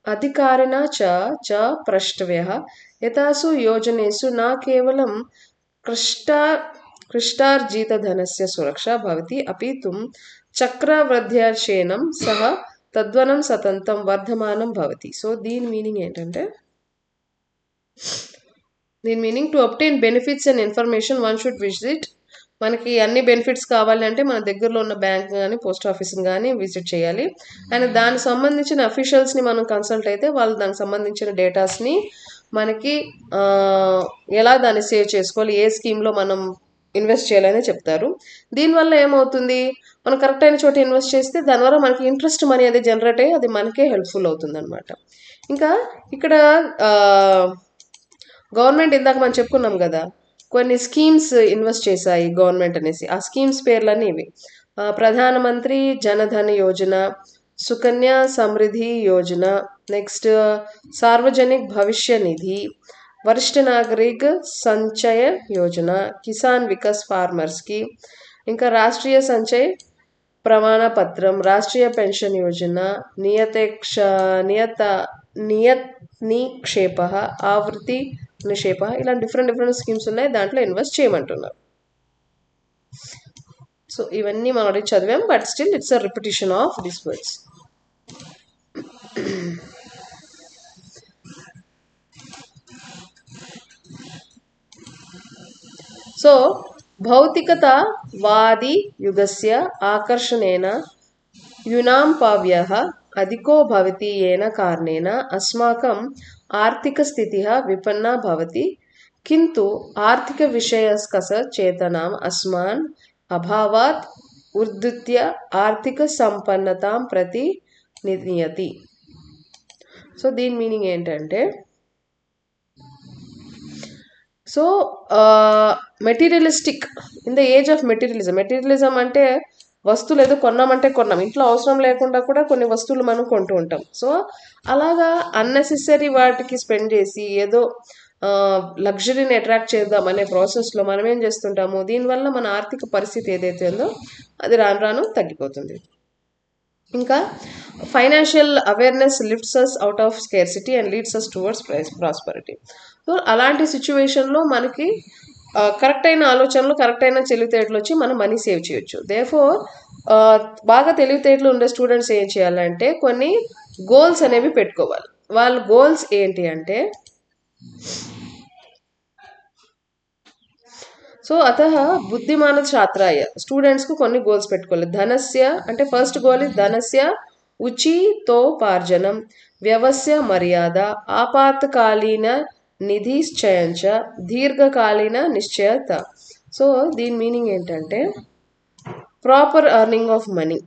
అధికారిణా చ ప్రష్టవ్యః. ఎతాసు యోజనేషు న కేవలం కృష్టార్జితధనస్య సురక్షా భవతి అపితు చక్రవృద్ధ్యర్షేణం సహ తద్వనం సతంతం వర్ధమానం భవతి. సో దీని మీనింగ్ ఏంటంటే to obtain benefits and information one should visit. మనకి అన్ని బెనిఫిట్స్ కావాలి అంటే మన దగ్గరలో ఉన్న బ్యాంక్ కానీ పోస్ట్ ఆఫీస్ని కానీ విజిట్ చేయాలి. అండ్ దానికి సంబంధించిన అఫీషియల్స్ని మనం కన్సల్ట్ అయితే వాళ్ళు దానికి సంబంధించిన డేటాస్ని మనకి ఎలా దాన్ని సేవ్ చేసుకోవాలి, ఏ స్కీమ్లో మనం ఇన్వెస్ట్ చేయాలని చెప్తారు. దీనివల్ల ఏమవుతుంది, మనం కరెక్ట్ అయిన చోట ఇన్వెస్ట్ చేస్తే దానివల్ల మనకి ఇంట్రెస్ట్ మనీ అది జనరేట్ అయ్యి అది మనకే హెల్ప్ఫుల్ అవుతుంది అనమాట. ఇంకా ఇక్కడ గవర్నమెంట్ ఇందాక మనం చెప్పుకున్నాం కదా కొన్ని స్కీమ్స్ ఇన్వెస్ట్ చేశాయి గవర్నమెంట్ అనేసి. ఆ స్కీమ్స్ పేర్లన్నీ ఇవి: ప్రధానమంత్రి జనధన యోజన, సుకన్య సమృద్ధి యోజన, నెక్స్ట్ సార్వజనిక్ భవిష్య నిధి, వరిష్ఠ నాగరిక్ సంచయ యోజన, కిసాన్ వికాస్ ఫార్మర్స్కి, ఇంకా రాష్ట్రీయ సంచయ్ ప్రమాణ పత్రం, రాష్ట్రీయ పెన్షన్ యోజన, నిక్షేప, ఆవృత్తి నిక్షేప, ఇలా డిఫరెంట్ స్కీమ్స్ ఉన్నాయి. దాంట్లో ఇన్వెస్ట్ చేయమంటున్నారు. సో ఇవన్నీ మనం ఆల్రెడీ చదివాం, but still it's a repetition of this words. So భౌతికతావాది యుగస్య ఆకర్షణేన యూనాం పావ్యః అధికో భవతి येन कारणेन अस्माकं आर्थिकस्थितिः विपन्ना भवति किन्तु आर्थिकविषयस्कस चेतनाम् अस्मान् अभावात् उद्धृत्य आर्थिकसम्पन्नतां प्रति निर्णयति. సో దీని మీనింగ్ ఏంటంటే so materialistic in the age of materialism అంటే వస్తువులు ఏదో కొన్నామంటే కొన్నాం, ఇంట్లో అవసరం లేకుండా కూడా కొన్ని వస్తువులు మనం కొంటూ ఉంటాం. సో అలాగా అన్నెసెసరీ వాటికి స్పెండ్ చేసి ఏదో లగ్జరీని అట్రాక్ట్ చేద్దాం అనే ప్రాసెస్లో మనం ఏం చేస్తుంటాము, దీనివల్ల మన ఆర్థిక పరిస్థితి ఏదైతే ఉందో అది రాను తగ్గిపోతుంది. ఇంకా financial awareness lifts us out of scarcity and leads us towards prosperity. So అలాంటి సిచ్యువేషన్లో మనకి కరెక్ట్ అయిన ఆలోచనలు, కరెక్ట్ అయిన తెలివితేటలు వచ్చి మనం మనీ సేవ్ చేయొచ్చు. దేర్ఫోర్ బాగా తెలివితేటలు ఉండే స్టూడెంట్స్ ఏం చేయాలంటే కొన్ని గోల్స్ అనేవి పెట్టుకోవాలి. వాళ్ళ గోల్స్ ఏంటి అంటే సో బుద్ధిమాన ఛాత్రాయ స్టూడెంట్స్కు కొన్ని గోల్స్ పెట్టుకోవాలి. ధనస్య అంటే ఫస్ట్ గోల్ ఇస్ ధనస్య ఉచితోపార్జనం, వ్యవస్య మర్యాద, ఆపాతకాలీన నిధిశ్చయంచ, దీర్ఘకాలీన నిశ్చయత. సో దీని మీనింగ్ ఏంటంటే ప్రాపర్ ఎర్నింగ్ ఆఫ్ మనీ,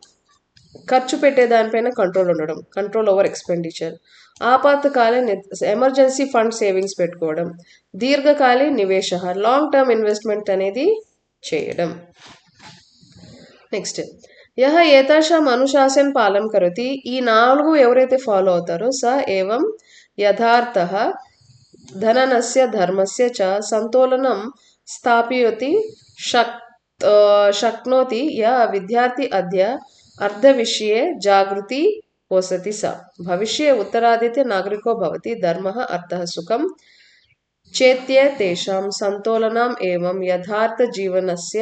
ఖర్చు పెట్టే దానిపైన కంట్రోల్ ఉండడం, కంట్రోల్ ఓవర్ ఎక్స్పెండిచర్. ఆపాతకాలీన ఎమర్జెన్సీ ఫండ్ సేవింగ్స్ పెట్టుకోవడం. దీర్ఘకాలీన నివేశ, లాంగ్ టర్మ్ ఇన్వెస్ట్మెంట్ అనేది చేయడం. నెక్స్ట్, యహ ఏతాషాం అనుశాసన్ పాలన కరోతి, ఈ 4 ఎవరైతే ఫాలో అవుతారో స ఏవం యథార్థ ధననస్య ధర్మస్య చ సంతులనం స్థాపయతి శక్నోతి య విద్యార్థి అద్య అర్థ విషయే జాగృతి పోసతి స భవిష్యే ఉత్తరాదిత్య నాగరికో భవతి ధర్మః అర్థః సుఖం చేత్య తేషాం సంతులనం ఏవం యథార్థ జీవనస్య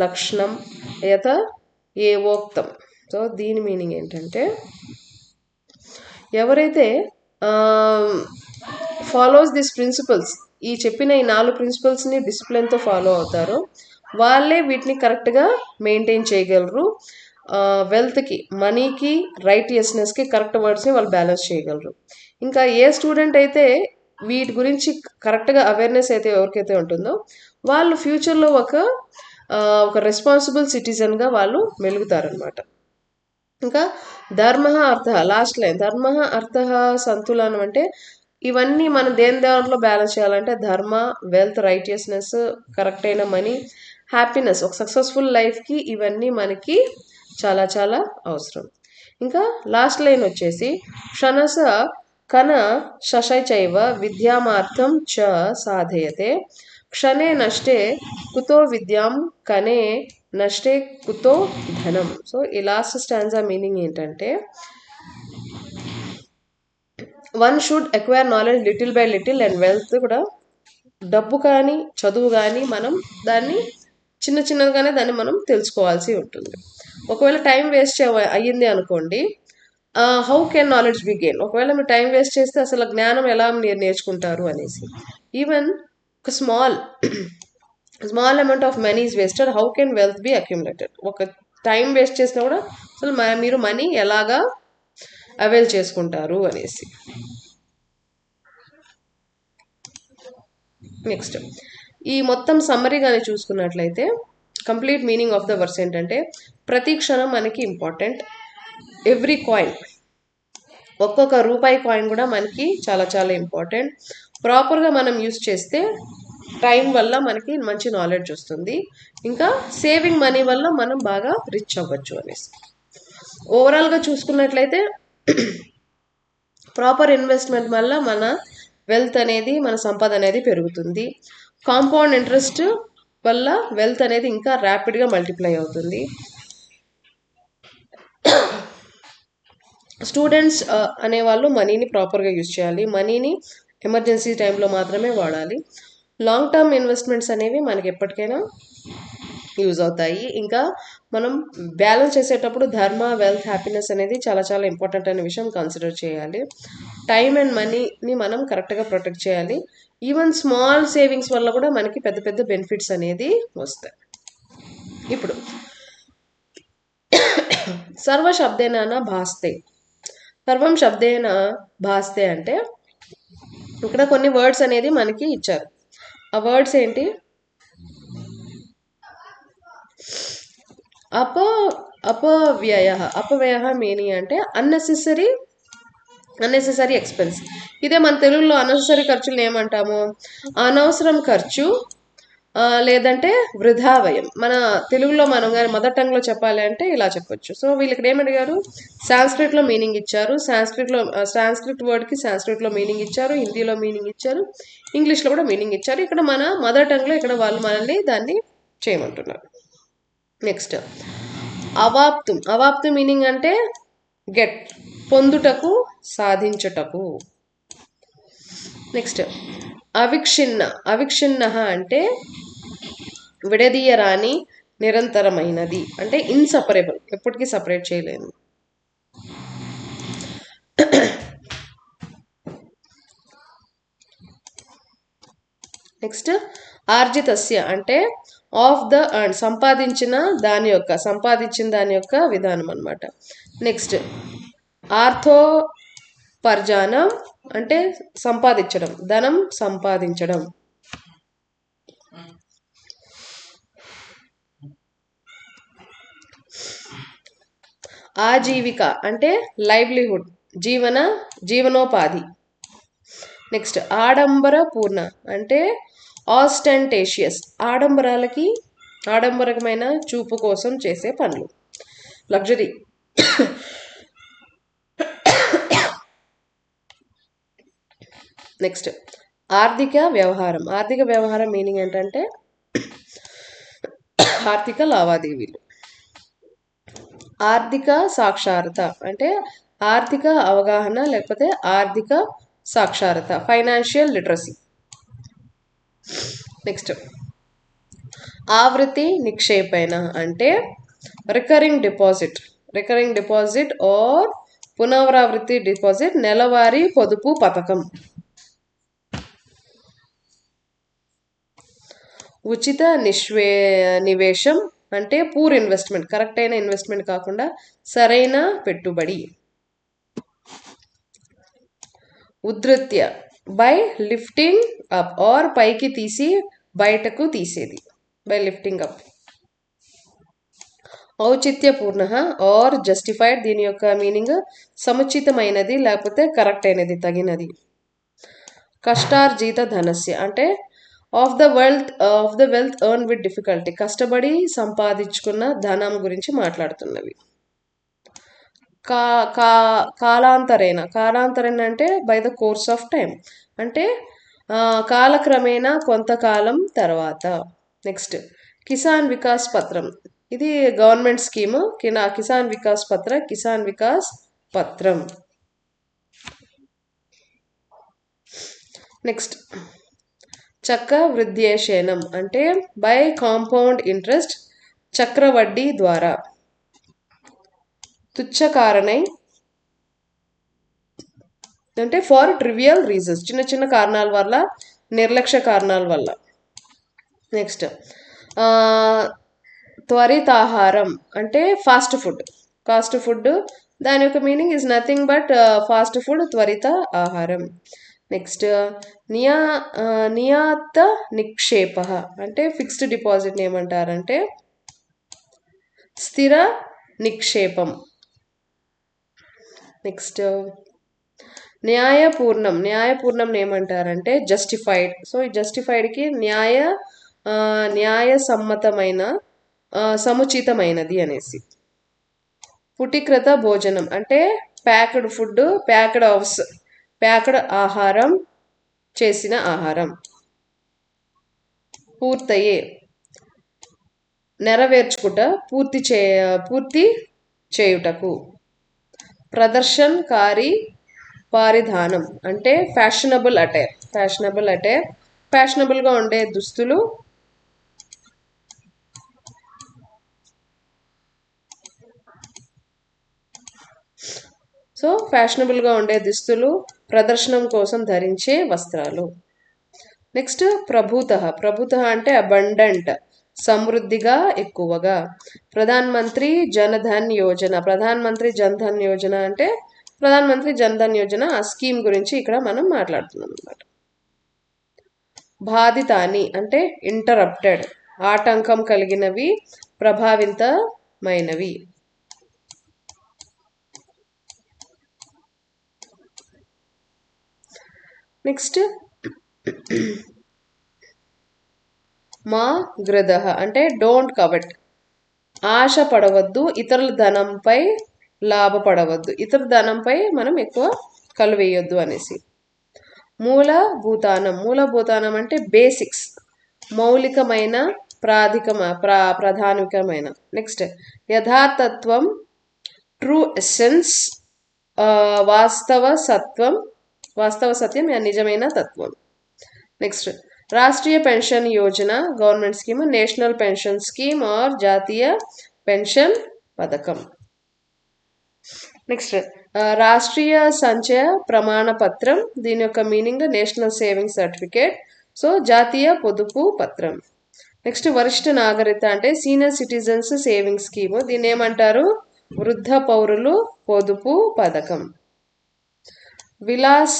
లక్షణం యత ఏవోక్తం. సో దీని మీనింగ్ ఏంటంటే, ఎవరైతే ఫాలోస్ దిస్ ప్రిన్సిపల్స్, ఈ చెప్పిన ఈ 4 ప్రిన్సిపల్స్ని డిసిప్లిన్తో ఫాలో అవుతారో వాళ్ళే వీటిని కరెక్ట్గా మెయింటైన్ చేయగలరు. వెల్త్కి, మనీకి, రైటియస్నెస్కి కరెక్ట్ వర్డ్స్ని వాళ్ళు బ్యాలెన్స్ చేయగలరు. ఇంకా ఏ స్టూడెంట్ అయితే వీటి గురించి కరెక్ట్గా అవేర్నెస్ అయితే ఎవరికైతే ఉంటుందో వాళ్ళు ఫ్యూచర్లో ఒక రెస్పాన్సిబుల్ సిటిజన్గా వాళ్ళు మెలుగుతారనమాట. ఇంకా ధర్మ అర్థ, లాస్ట్ లైన్, ధర్మ అర్థ సంతులనం అంటే ఇవన్నీ మనం దేని దాంట్లో బ్యాలెన్స్ చేయాలంటే ధర్మ, వెల్త్, రైటియస్నెస్, కరెక్ట్ అయిన మనీ, హ్యాపీనెస్, ఒక సక్సెస్ఫుల్ లైఫ్కి ఇవన్నీ మనకి చాలా చాలా అవసరం. ఇంకా లాస్ట్ లైన్ వచ్చేసి క్షణస కన శశైచైవ విద్యామార్థం చ సాధయతే క్షణే నష్టే కుతో విద్యాం కనే నష్టే కుతో ధనం. సో ఈ లాస్ట్ స్టాంజా మీనింగ్ ఏంటంటే, one should acquire knowledge little by little and wealth కూడా, డబ్బు కానీ చదువు కానీ మనం దాన్ని చిన్న చిన్నగానే దాన్ని మనం తెలుసుకోవాల్సి ఉంటుంది. ఒకవేళ టైం వేస్ట్ అయ్యింది అనుకోండి, how can knowledge be gain, ఒకవేళ మీరు టైం వేస్ట్ చేస్తే అసలు జ్ఞానం ఎలా మీరు నేర్చుకుంటారు అనేసి. ఈవెన్ ఒక small amount of money is wasted, how can wealth be accumulated. ఒక టైం వేస్ట్ చేసినా కూడా అసలు మీరు మనీ ఎలాగా అవైల్ చేసుకుంటారు అనేసి. నెక్స్ట్, ఈ మొత్తం సమ్మరీ కానీ చూసుకున్నట్లయితే complete meaning of the verse ఏంటంటే, ప్రతి క్షణం మనకి ఇంపార్టెంట్. ఎవ్రీ కాయిన్, ఒక్కొక్క రూపాయి కాయిన్ కూడా మనకి చాలా చాలా ఇంపార్టెంట్. ప్రాపర్గా మనం యూస్ చేస్తే టైం వల్ల మనకి మంచి నాలెడ్జ్ వస్తుంది. ఇంకా సేవింగ్ మనీ వల్ల మనం బాగా రిచ్ అవ్వచ్చు అనేసి. ఓవరాల్గా చూసుకున్నట్లయితే ప్రాపర్ ఇన్వెస్ట్మెంట్ వల్ల మన వెల్త్ అనేది, మన సంపద అనేది పెరుగుతుంది. కాంపౌండ్ ఇంట్రెస్ట్ వల్ల వెల్త్ అనేది ఇంకా ర్యాపిడ్గా మల్టిప్లై అవుతుంది. స్టూడెంట్స్ అనేవాళ్ళు మనీని ప్రాపర్గా యూజ్ చేయాలి. మనీని ఎమర్జెన్సీ టైంలో మాత్రమే వాడాలి. లాంగ్ టర్మ్ ఇన్వెస్ట్మెంట్స్ అనేవి మనకి ఎప్పటికైనా యూజ్ అవుతాయి. ఇంకా మనం బ్యాలెన్స్ చేసేటప్పుడు ధర్మ, వెల్త్, హ్యాపీనెస్ అనేది చాలా చాలా ఇంపార్టెంట్ అనే విషయం కన్సిడర్ చేయాలి. టైం అండ్ మనీని మనం కరెక్ట్గా ప్రొటెక్ట్ చేయాలి. ఈవెన్ స్మాల్ సేవింగ్స్ వల్ల కూడా మనకి పెద్ద పెద్ద బెనిఫిట్స్ అనేది వస్తాయి. ఇప్పుడు సర్వ శబ్దేన భాస్తే, సర్వం శబ్దేన భాస్తే అంటే ఇక్కడ కొన్ని వర్డ్స్ అనేది మనకి ఇచ్చారు. ఆ వర్డ్స్ ఏంటి? అపవ్యయ. అపవ్యయ మీనింగ్ అంటే అన్నెసెసరీ ఎక్స్పెన్స్. ఇదే మన తెలుగులో అన్నెసెసరీ ఖర్చులు ఏమంటాము? అనవసరం ఖర్చు, లేదంటే వృధా వ్యయం. మన తెలుగులో మనం కానీ మదర్ టంగ్లో చెప్పాలి అంటే ఇలా చెప్పొచ్చు. సో వీళ్ళు ఇక్కడ ఏమడిగారు? సాంస్క్రిట్లో మీనింగ్ ఇచ్చారు. సాంస్క్రిట్ వర్డ్కి సాంస్క్రిట్లో మీనింగ్ ఇచ్చారు, హిందీలో మీనింగ్ ఇచ్చారు, ఇంగ్లీష్లో కూడా మీనింగ్ ఇచ్చారు. ఇక్కడ మన మదర్ టంగ్లో ఇక్కడ వాళ్ళు మనల్ని దాన్ని చేయమంటున్నారు. నెక్స్ట్, అవాప్తు మీనింగ్ అంటే గెట్, పొందుటకు, సాధించుటకు. నెక్స్ట్, అవిక్షిన్న అంటే విడదీయరాని, నిరంతరమైనది, అంటే ఇన్సపరేబుల్, ఎప్పటికీ సపరేట్ చేయలేము. నెక్స్ట్, ఆర్జితస్య అంటే ఆఫ్ ద అండ్, సంపాదించిన దాని యొక్క విధానం అన్నమాట. నెక్స్ట్, ఆర్థోపర్జానం అంటే సంపాదించడం, ధనం సంపాదించడం. ఆజీవిక అంటే లైవ్లీహుడ్, జీవనోపాధి. నెక్స్ట్ ఆడంబర పూర్ణ అంటే ఆస్టెంటేషియస్, ఆడంబరమైన చూపు కోసం చేసే పనులు, లగ్జరీ. నెక్స్ట్ ఆర్థిక వ్యవహారం మీనింగ్ ఏంటంటే ఆర్థిక లావాదేవీలు. ఆర్థిక సాక్షరత అంటే ఆర్థిక అవగాహన లేకపోతే ఆర్థిక సాక్షరత, ఫైనాన్షియల్ లిటరసీ. నెక్స్ట్ ఆవృత్తి నిక్షేపణ అంటే రికరింగ్ డిపాజిట్ ఆర్ పునరావృత్తి డిపాజిట్, నెలవారీ పొదుపు పథకం. ఉచిత నివేశం అంటే పూర్ ఇన్వెస్ట్మెంట్, కరెక్ట్ అయిన ఇన్వెస్ట్మెంట్ కాకుండా సరైన పెట్టుబడి. ఉద్ధృత్య బై లిఫ్టింగ్ అప్ ఆర్ పైకి తీసి బయటకు తీసేది, బై లిఫ్టింగ్ అప్. ఔచిత్యపూర్ణ ఆర్ జస్టిఫైడ్, దీని యొక్క మీనింగ్ సముచితమైనది లేకపోతే కరెక్ట్ అయినది, తగినది. కష్టార్జిత ధనస్య అంటే of the wealth earn with difficulty, కష్టపడి సంపాదించుకున్న ధనం గురించి మాట్లాడుతున్నవి. కాలాంతరేణ అంటే by the course of time అంటే కాలక్రమేణా కొంతకాలం తర్వాత. నెక్స్ట్ కిసాన్ వికాస్ పత్రం, ఇది గవర్నమెంట్ స్కీము, కిసాన్ వికాస్ పత్రం. నెక్స్ట్ చక్రవృద్ధ్యేషణం అంటే బై కాంపౌండ్ ఇంట్రెస్ట్, చక్రవడ్డీ ద్వారా. తుచ్చకారణై అంటే ఫర్ ట్రివియల్ రీజన్స్, చిన్న చిన్న కారణాల వల్ల, నిర్లక్ష్య కారణాల వల్ల. నెక్స్ట్ త్వరితాహారం అంటే ఫాస్ట్ ఫుడ్, దాని యొక్క meaning is nothing but fast food, త్వరిత ఆహారం. నెక్స్ట్ నియత నిక్షేప అంటే ఫిక్స్డ్ డిపాజిట్ ఏమంటారంటే స్థిర నిక్షేపం. నెక్స్ట్ న్యాయపూర్ణం ఏమంటారంటే జస్టిఫైడ్. సో ఈ జస్టిఫైడ్కి న్యాయసమ్మతమైన, సముచితమైనది అనేసి. పుటికృత భోజనం అంటే ప్యాక్డ్ ఫుడ్, ప్యాక్డ్ ఆహారం, చేసిన ఆహారం. పూర్తయే నెరవేర్చుకుట, పూర్తి చేయుటకు. ప్రదర్శనకారి పారిధానం అంటే ఫ్యాషనబుల్ అటైర్, ఫ్యాషనబుల్గా ఉండే దుస్తులు. సో ఫ్యాషనబుల్గా ఉండే దుస్తులు, ప్రదర్శనం కోసం ధరించే వస్త్రాలు. నెక్స్ట్ ప్రభూత అంటే అబండెంట్, సమృద్ధిగా, ఎక్కువగా. ప్రధాన్ మంత్రి జనధన్ యోజన అంటే ఆ స్కీమ్ గురించి ఇక్కడ మనం మాట్లాడుతున్నాం అన్నమాట. బాధితాని అంటే ఇంటరప్టెడ్, ఆటంకం కలిగినవి, ప్రభావితమైనవి. నెక్స్ట్ మా గ్రద అంటే డోంట్ కవెట్, ఆశ పడవద్దు, ఇతరుల ధనంపై లాభపడవద్దు, ఇతరుల ధనంపై మనం ఎక్కువ కలువేయొద్దు అనేసి. మూలభూతానం అంటే బేసిక్స్, మౌలికమైన, ప్రాథమికమైన. నెక్స్ట్ యథార్థత్వం, ట్రూ ఎసెన్స్, వాస్తవ సత్యం, నిజమైన తత్వం. Next Rashtriya pension Yojana, government scheme, national pension scheme or జాతీయ పెన్షన్ పథకం. నెక్స్ట్ రాష్ట్రీయ సంచయ ప్రమాణ పత్రం, దీని యొక్క meaning national saving certificate, so జాతీయ పొదుపు పత్రం. నెక్స్ట్ వరిష్ఠ నాగరికత అంటే సీనియర్ సిటిజన్స్ సేవింగ్ స్కీమ్, దీన్ని ఏమంటారు వృద్ధ పౌరులు పొదుపు పథకం. విలాస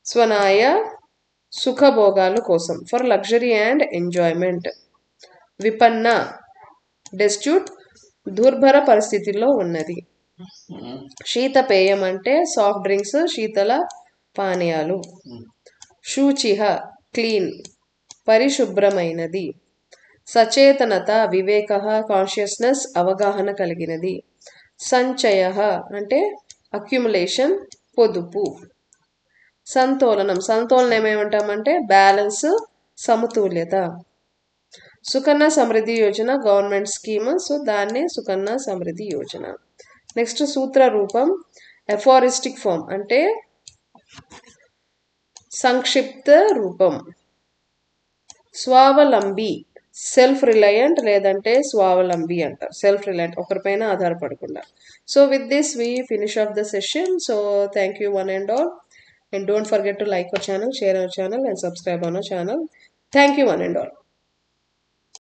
స్వనాయ సుఖభోగాలు కోసం, ఫర్ లగ్జరీ అండ్ ఎంజాయ్మెంట్. విపన్న డెస్ట్యూట్, దుర్భర పరిస్థితిలో ఉన్నది. శీతపేయం అంటే సాఫ్ట్ డ్రింక్స్, శీతల పానీయాలు. శుచిః క్లీన్, పరిశుభ్రమైనది. సచేతనత వివేకః కాన్షియస్నెస్ అవగాహన కలిగినది. సంచయః అంటే అక్యుములేషన్ పొదుపు. సంతోలనం, సంతోలనం ఏమంటామంటే బ్యాలెన్స్ సమతుల్యత. Sukanya Samriddhi Yojana government scheme, so దాన్నే సుకన్య సమృద్ధి యోజన. నెక్స్ట్ సూత్ర రూపం ఎఫారిస్టిక్ ఫామ్ అంటే సంక్షిప్త రూపం. స్వావలంబి సెల్ఫ్ రిలయంట్ లేదంటే స్వావలంబి అంటారు. సెల్ఫ్ రిలయంట్, ఒకరిపైన ఆధారపడకుండా. So with this we finish off the session. So thank you one and all, and don't forget to like our channel, share our channel and subscribe on our channel. Thank you one and all.